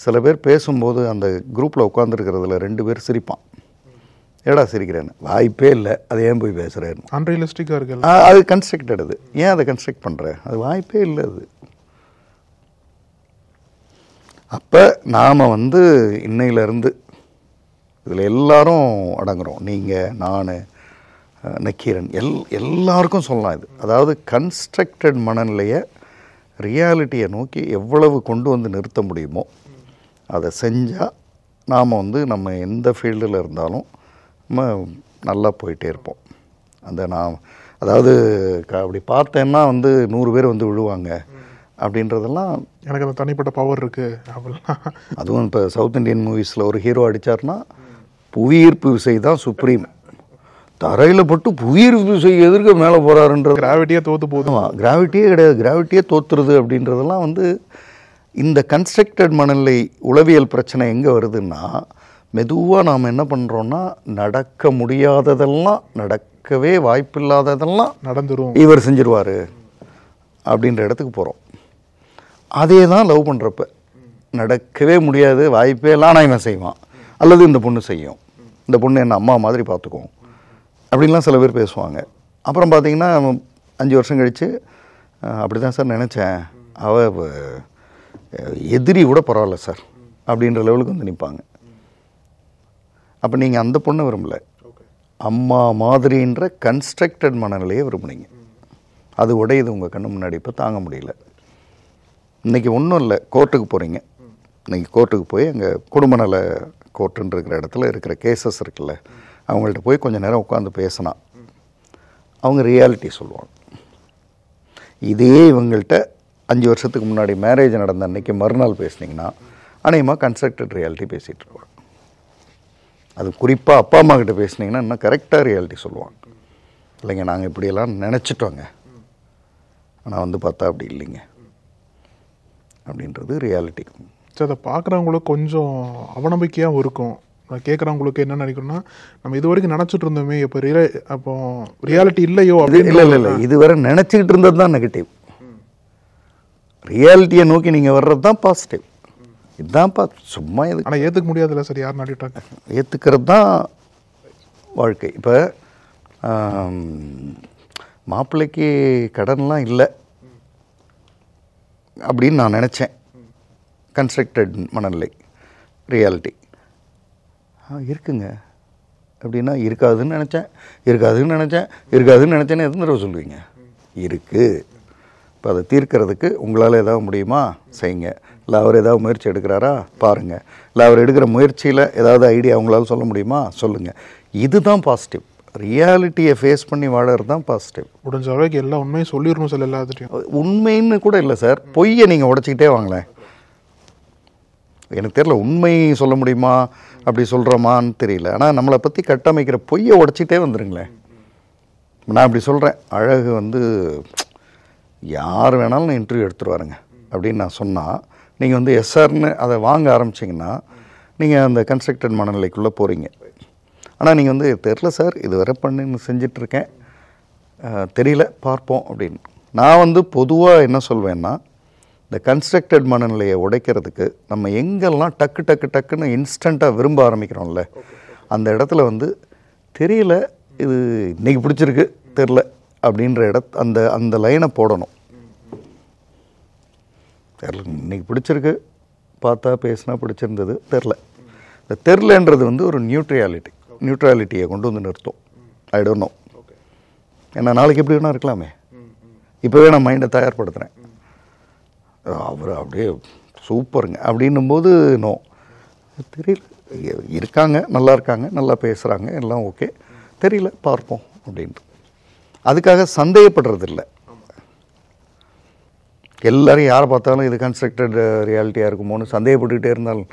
S4: சில பேர் பேசும்போது அந்த குரூப்பில் உட்காந்துருக்கிறதுல 2 பேர் சிரிப்பான். ஏடா சிரிக்கிறேன்னு, வாய்ப்பே இல்லை, அது ஏன் போய் பேசுகிறேன்னு.
S5: அன்ரியலிஸ்டிக்காக இருக்கு,
S4: அது கன்ஸ்ட்ரக்டட். அது ஏன் அதை கன்ஸ்ட்ரக்ட் பண்ணுற, அது வாய்ப்பே இல்லை. அது அப்போ நாம் வந்து இன்னையிலேருந்து இதில் எல்லாரும் அடங்குறோம், நீங்கள், நான், நக்கீரன், எல்லாருக்கும் சொல்லலாம் இது. அதாவது கன்ஸ்ட்ரக்டட் மனநிலையை ரியாலிட்டியை நோக்கி எவ்வளவு கொண்டு வந்து நிறுத்த முடியுமோ அதை செஞ்சால் நாம் வந்து நம்ம எந்த ஃபீல்டில் இருந்தாலும் நம்ம நல்லா போயிட்டே இருப்போம். அதாவது அப்படி பார்த்தேன்னா வந்து 100 பேர் வந்து விழுவாங்க அப்படின்றதெல்லாம்
S5: எனக்கு அந்த தனிப்பட்ட பவர் இருக்குது அப்படிலாம்.
S4: அதுவும் இப்போ சவுத் இண்டியன் மூவிஸில் ஒரு ஹீரோ அடித்தார்னா புவியீர்ப்பு விசை தான் சுப்ரீம், தரையில் பட்டு புவியீர்ப்பு விசை எதிர்க்க மேலே போகிறாருன்றது,
S5: கிராவிட்டியே தோற்று போதும்,
S4: கிராவிட்டியே கிடையாது, கிராவிட்டியே தோற்றுறது அப்படின்றதெல்லாம் வந்து இந்த கன்ஸ்ட்ரக்டட் மனநிலை உளவியல் பிரச்சனை எங்கே வருதுன்னா, மெதுவாக நாம் என்ன பண்ணுறோன்னா, நடக்க முடியாததெல்லாம், நடக்கவே வாய்ப்பில்லாததெல்லாம்
S5: நடந்துடும்,
S4: இவர் செஞ்சிருவார் அப்படின்ற இடத்துக்கு போகிறோம். அதே தான் லவ் பண்ணுறப்ப, நடக்கவே முடியாது, வாய்ப்பே எல்லாம் நான் இவன் செய்வான், அல்லது இந்த பொண்ணு செய்யும், இந்த பொண்ணு என்ன அம்மா மாதிரி பார்த்துக்கும் அப்படின்லாம் சில பேர் பேசுவாங்க. அப்புறம் பார்த்திங்கன்னா 5 வருஷம் கழித்து அப்படி தான் சார் நினச்சேன், அவள் எதிரி கூட பரவாயில்ல சார் அப்படின்ற லெவலுக்கு வந்து நிற்பாங்க. அப்போ நீங்கள் அந்த பொண்ணை விரும்பலை, அம்மா மாதிரின்ற கன்ஸ்ட்ரக்டட் மனநிலையை விரும்புனீங்க. அது உடையுது உங்கள் கண்ணு முன்னாடி, இப்போ தாங்க முடியல. இன்றைக்கி ஒன்றும் இல்லை, கோர்ட்டுக்கு போகிறீங்க, இன்றைக்கி கோர்ட்டுக்கு போய் அங்கே குடும்ப நல கோர்ட்டுன்னு இருக்கிற இடத்துல இருக்கிற கேசஸ் இருக்குல்ல, அவங்கள்ட்ட போய் கொஞ்சம் நேரம் உட்காந்து பேசினா அவங்க ரியாலிட்டி சொல்லுவாங்க. இதே இவங்கள்ட்ட 5 வருஷத்துக்கு முன்னாடி மேரேஜ் நடந்த அன்றைக்கி மறுநாள் பேசுனீங்கன்னா அநேகமாக கன்ஸ்ட்ரக்டட் ரியாலிட்டி பேசிகிட்டு இருப்பாங்க. அது குறிப்பாக அப்பா அம்மா கிட்ட பேசுனீங்கன்னா இன்னும் கரெக்டாக ரியாலிட்டி சொல்லுவாங்க. இல்லைங்க நாங்கள் இப்படியெல்லாம் நினச்சிட்டோங்க, ஆனால் வந்து பார்த்தா அப்படி இல்லைங்க அப்படின்றது ரியாலிட்டி.
S5: ஸோ அதை பார்க்குறவங்களுக்கு கொஞ்சம் அவநம்பிக்கையாகவும் இருக்கும், கேட்குறவங்களுக்கு என்ன நினைக்கணும்னா, நம்ம இது வரைக்கும் நினச்சிட்டு இருந்தோமே, இப்போ அப்போ ரியாலிட்டி இல்லையோ அப்படின்னு.
S4: இல்லை இதுவரை நினச்சிக்கிட்டு இருந்தது தான் நெகட்டிவ். ரியாலிட்டியை நோக்கி நீங்கள் வர்றது தான் பாசிட்டிவ். இதுதான்ப்பா சும்மா இது.
S5: ஆனால் ஏற்றுக்க முடியாதுல்ல சார், யார் நாட்டிட்டாங்க.
S4: ஏற்றுக்கிறது தான் வாழ்க்கை. இப்போ மாப்பிள்ளைக்கு கடன்லாம் இல்லை அப்படின்னு நான் நினச்சேன். கன்ஸ்ட்ரக்டட் மனநிலை ரியாலிட்டி இருக்குங்க அப்படின்னா இருக்காதுன்னு நினச்சேன்னு எத்தனை தடவை சொல்லுவீங்க? இருக்குது. இப்போ அதை தீர்க்கிறதுக்கு உங்களால் ஏதாவது முடியுமா செய்யுங்க. இல்லை அவர் ஏதாவது முயற்சி எடுக்கிறாரா பாருங்கள். இல்லை அவர் எடுக்கிற முயற்சியில் ஏதாவது ஐடியா உங்களால் சொல்ல முடியுமா சொல்லுங்கள். இதுதான் பாசிட்டிவ். ரியாலிட்டியை ஃபேஸ் பண்ணி வாழறது தான் பாசிட்டிவ்.
S5: முடிஞ்ச அளவுக்கு எல்லா உண்மையும் சொல்லிடணும் சார். எல்லாத்துட்டையும்
S4: உண்மைன்னு கூட இல்லை சார், பொய்யை நீங்கள் உடச்சிக்கிட்டே வாங்களேன். எனக்கு தெரியல உண்மை சொல்ல முடியுமா, அப்படி சொல்கிறோமான்னு தெரியல. ஆனால் நம்மளை பற்றி கட்டமைக்கிற பொய்யை உடச்சிக்கிட்டே வந்துடுங்களேன். நான் அப்படி சொல்கிறேன், அழகு வந்து யார் வேணாலும் இன்டர்வியூ எடுத்துருவாருங்க அப்படின்னு நான் சொன்னால், நீங்கள் வந்து எஸ்ஆர்னு அதை வாங்க ஆரம்பிச்சிங்கன்னா நீங்கள் அந்த கன்ஸ்ட்ரக்டட் மனநிலைக்குள்ளே போகிறீங்க. ஆனால் நீங்கள் வந்து தெரில சார், இது வரை பண்ணி செஞ்சிட்ருக்கேன், தெரியல பார்ப்போம் அப்படின்னு. நான் வந்து பொதுவாக என்ன சொல்வேன்னா, இந்த கன்ஸ்ட்ரக்டட் மனநிலையை உடைக்கிறதுக்கு நம்ம எங்கெல்லாம் டக்குன்னு இன்ஸ்டண்ட்டாக விரும்ப ஆரம்பிக்கிறோம்ல, அந்த இடத்துல வந்து தெரியல, இது இன்றைக்கி பிடிச்சிருக்கு, தெரில அப்படின்ற அந்த லைனை போடணும். தெரில, இன்றைக்கி பிடிச்சிருக்கு, பார்த்தா பேசினா பிடிச்சிருந்தது, தெரில. இந்த தெரிலன்றது வந்து ஒரு நியூட்ரலிட்டியை கொண்டு வந்து நிறுத்தும். I don't know. ஏன்னா நாளைக்கு எப்படி வேணா இருக்கலாமே. இப்போவே நான் மைண்டை தயார்படுத்துகிறேன், அவர் அப்படியே சூப்பருங்க அப்படின்னும் போது நோ, தெரியல, இருக்காங்க, நல்லா இருக்காங்க, நல்லா பேசுகிறாங்க, எல்லாம் ஓகே, தெரியல பார்ப்போம் அப்படின்ட்டு. அதுக்காக சந்தேகப்படுறதில்லை. எல்லோரும் யாரை பார்த்தாலும் இது கன்ஸ்ட்ரக்டட் ரியாலிட்டியாக இருக்குமோன்னு சந்தேகப்பட்டுக்கிட்டே இருந்தாலும்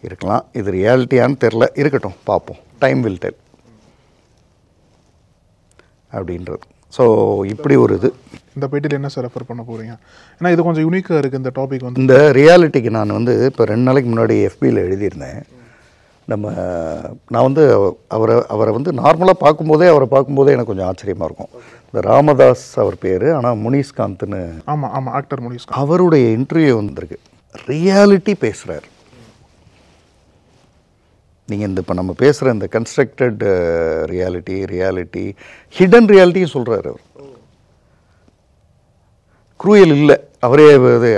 S4: இருக்கலாம். இது ரியாலிட்டியான்னு தெரில, இருக்கட்டும் பார்ப்போம், டைம் வில் டெல் அப்படின்றது. ஸோ இப்படி ஒரு இது.
S5: இந்த பேட்டியில் என்ன சார் ரெஃபர் பண்ண போகிறீங்க? ஏன்னா இது கொஞ்சம் யூனிக்காக இருக்குது இந்த டாபிக் வந்து.
S4: இந்த ரியாலிட்டிக்கு நான் வந்து இப்போ 2 நாளைக்கு முன்னாடி எஃபியில் எழுதியிருந்தேன். நான் வந்து அவரை வந்து நார்மலாக பார்க்கும்போதே எனக்கு கொஞ்சம் ஆச்சரியமாக இருக்கும். இந்த ராமதாஸ் அவர் பேர், ஆனால் முனிஸ்காந்த்னு.
S5: ஆமாம் ஆக்டர் முனிஸ்காந்த்.
S4: அவருடைய இன்டர்வியூ வந்திருக்கு. ரியாலிட்டி பேசுகிறார். நீங்கள் இப்போ நம்ம பேசுகிற இந்த கன்ஸ்ட்ரக்டட் ரியாலிட்டி ஹிடன் ரியாலிட்டியும் சொல்கிறார் அவர். க்ரூயல் இல்லை, அவரே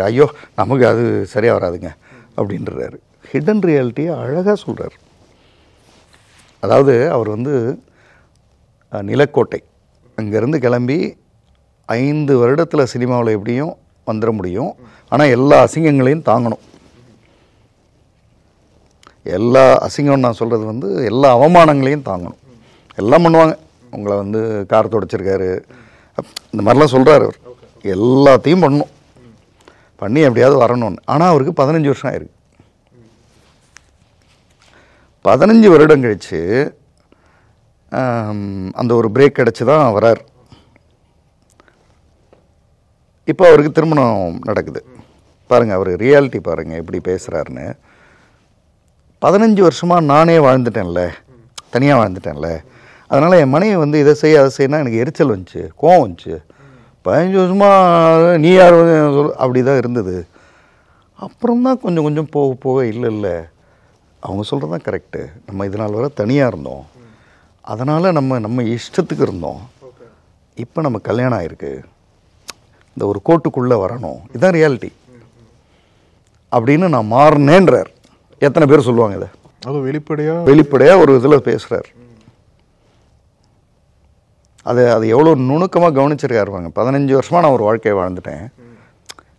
S4: ஐயோ நமக்கு அது சரியாக வராதுங்க அப்படின்றாரு. ஹிடன் ரியாலிட்டியை அழகாக சொல்கிறார். அதாவது அவர் வந்து நிலக்கோட்டை அங்கேருந்து கிளம்பி 5 வருடத்தில் சினிமாவில் எப்படியும் வந்துட முடியும், ஆனால் எல்லா அசிங்கங்களையும் தாங்கணும். எல்லா அசிங்கம்னு நான் சொல்கிறது வந்து எல்லா அவமானங்களையும் தாங்கணும். எல்லாம் பண்ணுவாங்க, உங்களை வந்து கார் துடைச்சிருக்காரு இந்த மாதிரிலாம் சொல்கிறார் அவர். எல்லாத்தையும் பண்ணி எப்படியாவது வரணும்னு. ஆனால் அவருக்கு 15 வருஷம் ஆயிருக்கு. 15 வருடம் கழித்து அந்த ஒரு பிரேக் கிடச்சி தான் வரார். இப்போ அவருக்கு திருமணம் நடக்குது. பாருங்கள், அவர் ரியாலிட்டி பாருங்கள் எப்படி பேசுகிறாருன்னு. 15 வருஷமாக நானே வாழ்ந்துட்டேன்ல, தனியாக வாழ்ந்துட்டேன்ல, அதனால் என் மனைவி வந்து இதை செய்ய அதை செய்யணும் எனக்கு எரிச்சல் வந்துச்சு, கோவம் வந்துச்சு. 15 வருஷமாக நீ யார் அப்படி தான் இருந்தது. அப்புறம்தான் கொஞ்சம் போக இல்லை அவங்க சொல்கிறது தான் கரெக்டு. நம்ம இதனால் வர தனியாக இருந்தோம், அதனால் நம்ம இஷ்டத்துக்கு இருந்தோம். இப்போ நம்ம கல்யாணம் ஆகிருக்கு, இந்த ஒரு கோட்டுக்குள்ளே வரணும், இதுதான் ரியாலிட்டி அப்படின்னு நான் மாறினேன்றார். எத்தனை பேர் சொல்லுவாங்க இதை?
S5: அது
S4: வெளிப்படையாக ஒரு இதில் பேசுகிறார். அது எவ்வளோ நுணுக்கமாக கவனிச்சிருக்காருவாங்க. 15 வருஷமாக நான் ஒரு வாழ்க்கையை வாழ்ந்துட்டேன்,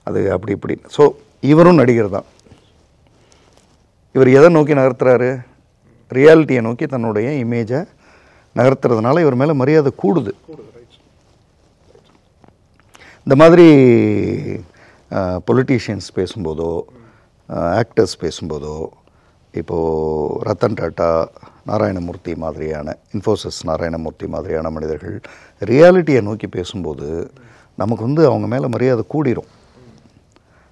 S4: அது அப்படி இப்படி. ஸோ இவரும் நடிகர் தான். இவர் எதை நோக்கி நகர்த்துறாரு? ரியாலிட்டியை நோக்கி தன்னுடைய இமேஜை நகர்த்துறதுனால இவர் மேலே மரியாதை கூடுது. இந்த மாதிரி பொலிட்டீஷியன்ஸ் பேசும்போதோ ஆக்டர்ஸ் பேசும்போதோ, இப்போது ரத்தன் டாட்டா, நாராயணமூர்த்தி மாதிரியான, இன்ஃபோசிஸ் நாராயணமூர்த்தி மாதிரியான மனிதர்கள் ரியாலிட்டியை நோக்கி பேசும்போது நமக்கு வந்து அவங்க மேலே மரியாதை கூடிரும்.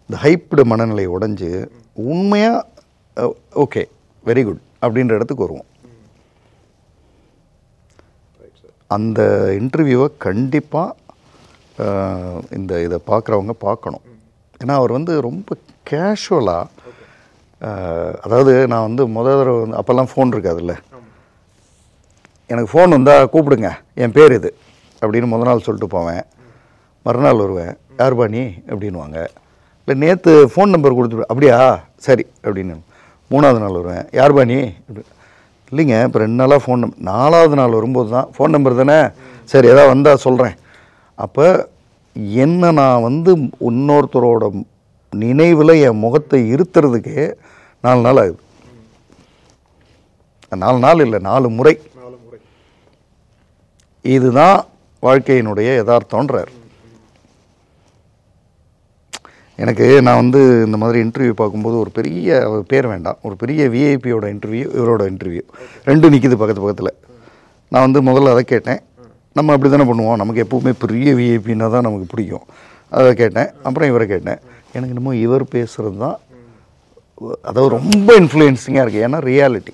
S4: இந்த ஹைப்டு மனநிலை உடைஞ்சு உண்மையாக ஓகே வெரி குட் அப்படின்ற இடத்துக்கு வருவோம். அந்த இன்டர்வியூவை கண்டிப்பாக இதை பார்க்குறவங்க பார்க்கணும். ஏன்னா அவர் வந்து ரொம்ப கேஷுவலாக, அதாவது நான் வந்து முதல் தடவை வந்து அப்போல்லாம் ஃபோன் இருக்காதுல்ல, எனக்கு ஃபோன் வந்தால் கூப்பிடுங்க, என் பேர் இது அப்படின்னு முதல் நாள் சொல்லிட்டு போவேன். மறுநாள் வருவேன், யார்பா நீ அப்படின்வாங்க. இல்லை நேற்று ஃபோன் நம்பர் கொடுத்துருவேன், அப்படியா சரி அப்படின்னு. 3வது நாள் வருவேன், யார்பா நீ, இல்லைங்க இப்போ 2 நாளாக ஃபோன் நம்பர். 4வது நாள் வரும்போது தான் ஃபோன் நம்பர் தானே, சரி ஏதாவது வந்தால் சொல்கிறேன். அப்போ என்ன நான் வந்து இன்னொருத்தரோட நினைவில் என் முகத்தை இருத்துறதுக்கே 4 நாள் ஆகுது. 4 நாள் இல்லை, 4 முறை. இதுதான் வாழ்க்கையினுடைய யதார்த்தம்ன்றார். எனக்கு நான் வந்து இந்த மாதிரி இன்டர்வியூ பார்க்கும்போது ஒரு பெரிய பேர் வேண்டாம், ஒரு பெரிய விஐபியோட இன்டர்வியூ, இவரோட இன்டர்வியூ 2 நிற்கிது பக்கத்தில். நான் வந்து முதல்ல அதை கேட்டேன். நம்ம அப்படி தானே பண்ணுவோம், நமக்கு எப்பவுமே பெரிய விஐபின்னா தான் நமக்கு பிடிக்கும். அதை கேட்டேன். அப்புறம் இவரை கேட்டேன். எனக்கு என்னமோ இவர் பேசுகிறது தான் அதாவது ரொம்ப இன்ஃப்ளூயன்சிங்காக இருக்குது. ஏன்னா ரியாலிட்டி,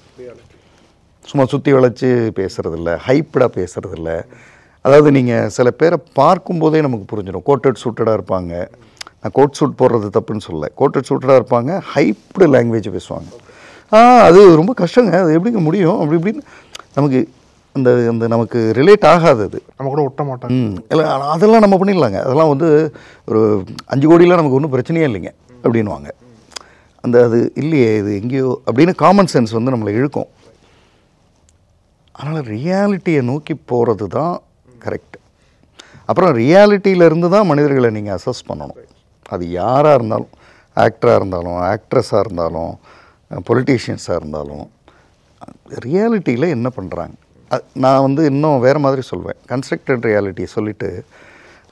S4: சும்மா சுற்றி வளைச்சி பேசுகிறதில்ல, ஹைப்டாக பேசுகிறதில்ல. அதாவது நீங்கள் சில பேரை பார்க்கும்போதே நமக்கு புரிஞ்சிடும். கோட்டட் சூட்டடாக இருப்பாங்க. நான் கோட் சூட் போடுறது தப்புன்னு சொல்லலை, கோட்டட் சூட்டடாக இருப்பாங்க, ஹைப்டு லாங்குவேஜ் பேசுவாங்க. அது ரொம்ப கஷ்டங்க, அது எப்படிங்க முடியும் அப்படி இப்படின்னு நமக்கு அந்த அந்த நமக்கு ரிலேட் ஆகாது. அது
S5: நம்ம கூட ஒட்ட மாட்டாங்க.
S4: இல்லை அதெல்லாம் நம்ம பண்ணிடலாங்க. அதெல்லாம் வந்து ஒரு 5 கோடிலாம் நமக்கு ஒன்றும் பிரச்சனையே இல்லைங்க அப்படின்வாங்க. அந்த அது இல்லையே இது எங்கேயோ அப்படின்னு காமன் சென்ஸ் வந்து நம்மளை இழுக்கும். அதனால் ரியாலிட்டியை நோக்கி போகிறது தான் கரெக்ட். அப்புறம் ரியாலிட்டியிலேருந்து தான் மனிதர்களை நீங்கள் அசஸ் பண்ணணும். அது யாராக இருந்தாலும், ஆக்டராக இருந்தாலும், ஆக்ட்ரஸாக இருந்தாலும், பொலிட்டீஷியன்ஸாக இருந்தாலும், ரியாலிட்டியில் என்ன பண்ணுறாங்க. நான் வந்து இன்னும் வேறு மாதிரி சொல்வேன். கன்ஸ்ட்ரக்டட் ரியாலிட்டியை சொல்லிவிட்டு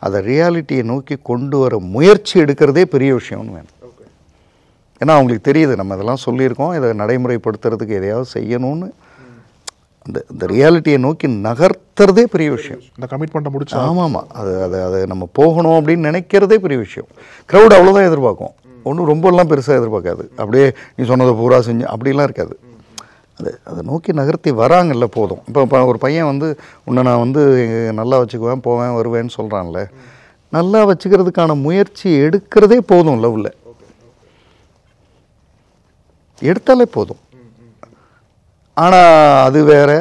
S4: அதை ரியாலிட்டியை நோக்கி கொண்டு வர முயற்சி எடுக்கிறதே பெரிய விஷயம்னு வேணும். ஏன்னா அவங்களுக்கு தெரியுது நம்ம இதெல்லாம் சொல்லியிருக்கோம், இதை நடைமுறைப்படுத்துறதுக்கு எதையாவது செய்யணும்னு. அந்த ரியாலிட்டியை நோக்கி நகர்த்துறதே பெரிய விஷயம்.
S5: இந்த கமிட்மெண்ட்டை முடிச்சு
S4: ஆமாம், அது நம்ம போகணும் அப்படின்னு நினைக்கிறதே பெரிய விஷயம். க்ரௌட் அவ்வளோதான் எதிர்பார்க்கும், ஒன்றும் ரொம்பலாம் பெருசாக எதிர்பார்க்காது. அப்படியே நீ சொன்னதை பூரா செஞ்சு அப்படிலாம் இருக்காது. அதை நோக்கி நகர்த்தி வராங்கல்ல போதும். இப்போ ஒரு பையன் வந்து உன்னை நான் வந்து நல்லா வச்சுக்குவேன், போவேன், வருவேன்னு சொல்கிறான்ல, நல்லா வச்சுக்கிறதுக்கான முயற்சி எடுக்கிறதே போதும். லவ்வில் எடுத்தாலே போதும். ஆனால் அது வேற,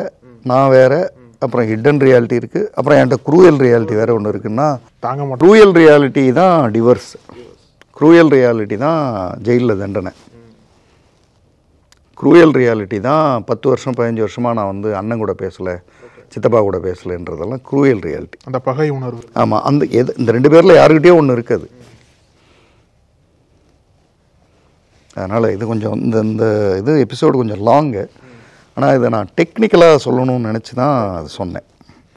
S4: நான் வேற, அப்புறம் ஹிடன் ரியாலிட்டி இருக்குது, அப்புறம் என்கிட்ட க்ரூயல் ரியாலிட்டி வேறு ஒன்று இருக்குன்னா
S5: தாங்க மாட்டோம்.
S4: க்ரூயல் ரியாலிட்டி தான் டிவர்ஸ், க்ரூயல் ரியாலிட்டி தான் ஜெயிலில் தண்டனை, க்ரூயல் ரியாலிட்டி தான் 10 வருஷம் 15 வருஷமாக நான் வந்து அண்ணன் கூட பேசலை, சித்தப்பா கூட பேசலைன்றதெல்லாம் க்ரூயல் ரியாலிட்டி.
S5: அந்த பகை உணர்வு.
S4: ஆமாம், அந்த இந்த 2 பேரில் யாருக்கிட்டேயோ ஒன்று இருக்குது. அதனால் இது கொஞ்சம் இந்த இது எபிசோடு கொஞ்சம் லாங்கு. ஆனால் இதை நான் டெக்னிக்கலாக சொல்லணும்னு நினச்சி தான் அது சொன்னேன்.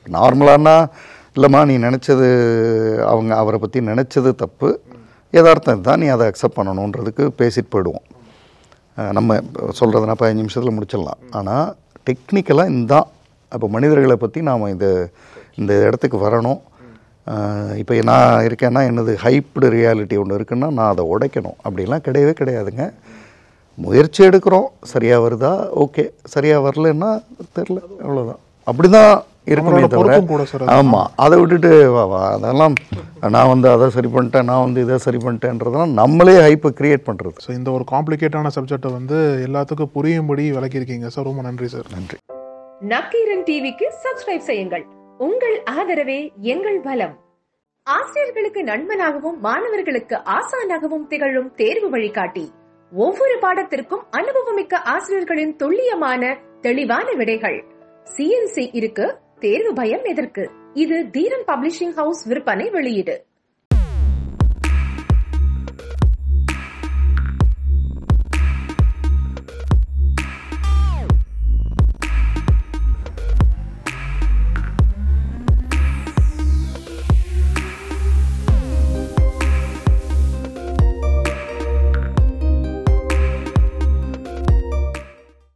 S4: நார்மலானா இல்லைம்மா நீ நினச்சது, அவரை பற்றி நினச்சது தப்பு, யதார்த்தம் தான், நீ அதை அக்செப்ட் பண்ணணுன்றதுக்கு பேசிட்டு போயிடுவோம். நம்ம சொல்கிறதுனா 15 நிமிஷத்தில் முடிச்சிடலாம். ஆனால் டெக்னிக்கலாக இதுதான். அப்போ மனிதர்களை பற்றி நாம் இந்த இடத்துக்கு வரணும். இப்போ நான் இருக்கேன்னா என்னது ஹைப்டு ரியாலிட்டி ஒன்று இருக்குன்னா நான் அதை உடைக்கணும். அப்படிலாம் கிடையவே கிடையாதுங்க. முயற்சி எடுக்கிறோம், சரியாக வருதா ஓகே, சரியாக வரலன்னா தெரில, அவ்வளோதான். அப்படி தான் இருக்குமே தவிர. ஆமாம், அதை விட்டுட்டு அதெல்லாம் நான் வந்து அதை சரி பண்ணிட்டேன், நான் வந்து இதை சரி பண்ணிட்டேன்றதெல்லாம் நம்மளே ஹைப்பை கிரியேட் பண்ணுறது.
S5: ஸோ இந்த ஒரு காம்ப்ளிகேட்டான சப்ஜெக்டை வந்து எல்லாத்துக்கும் புரியும்படி விளக்கியிருக்கீங்க சார். ரொம்ப நன்றி சார்.
S4: நன்றி.
S6: நக்கீரன் டிவிக்கு சப்ஸ்கிரைப் செய்யுங்கள். உங்கள் ஆதரவே எங்கள் பலம். ஆசிரியர்களுக்கு நண்பனாகவும் மாணவர்களுக்கு ஆசானாகவும் திகழும் தேர்வு வழிகாட்டி. ஒவ்வொரு பாடத்திற்கும் அனுபவமிக்க ஆசிரியர்களின் துல்லியமான தெளிவான விடைகள். CNC இருக்கு, தேர்வு பயம் எதற்கு? இது தீரன் பப்ளிஷிங் ஹவுஸ் விற்பனை வெளியீடு.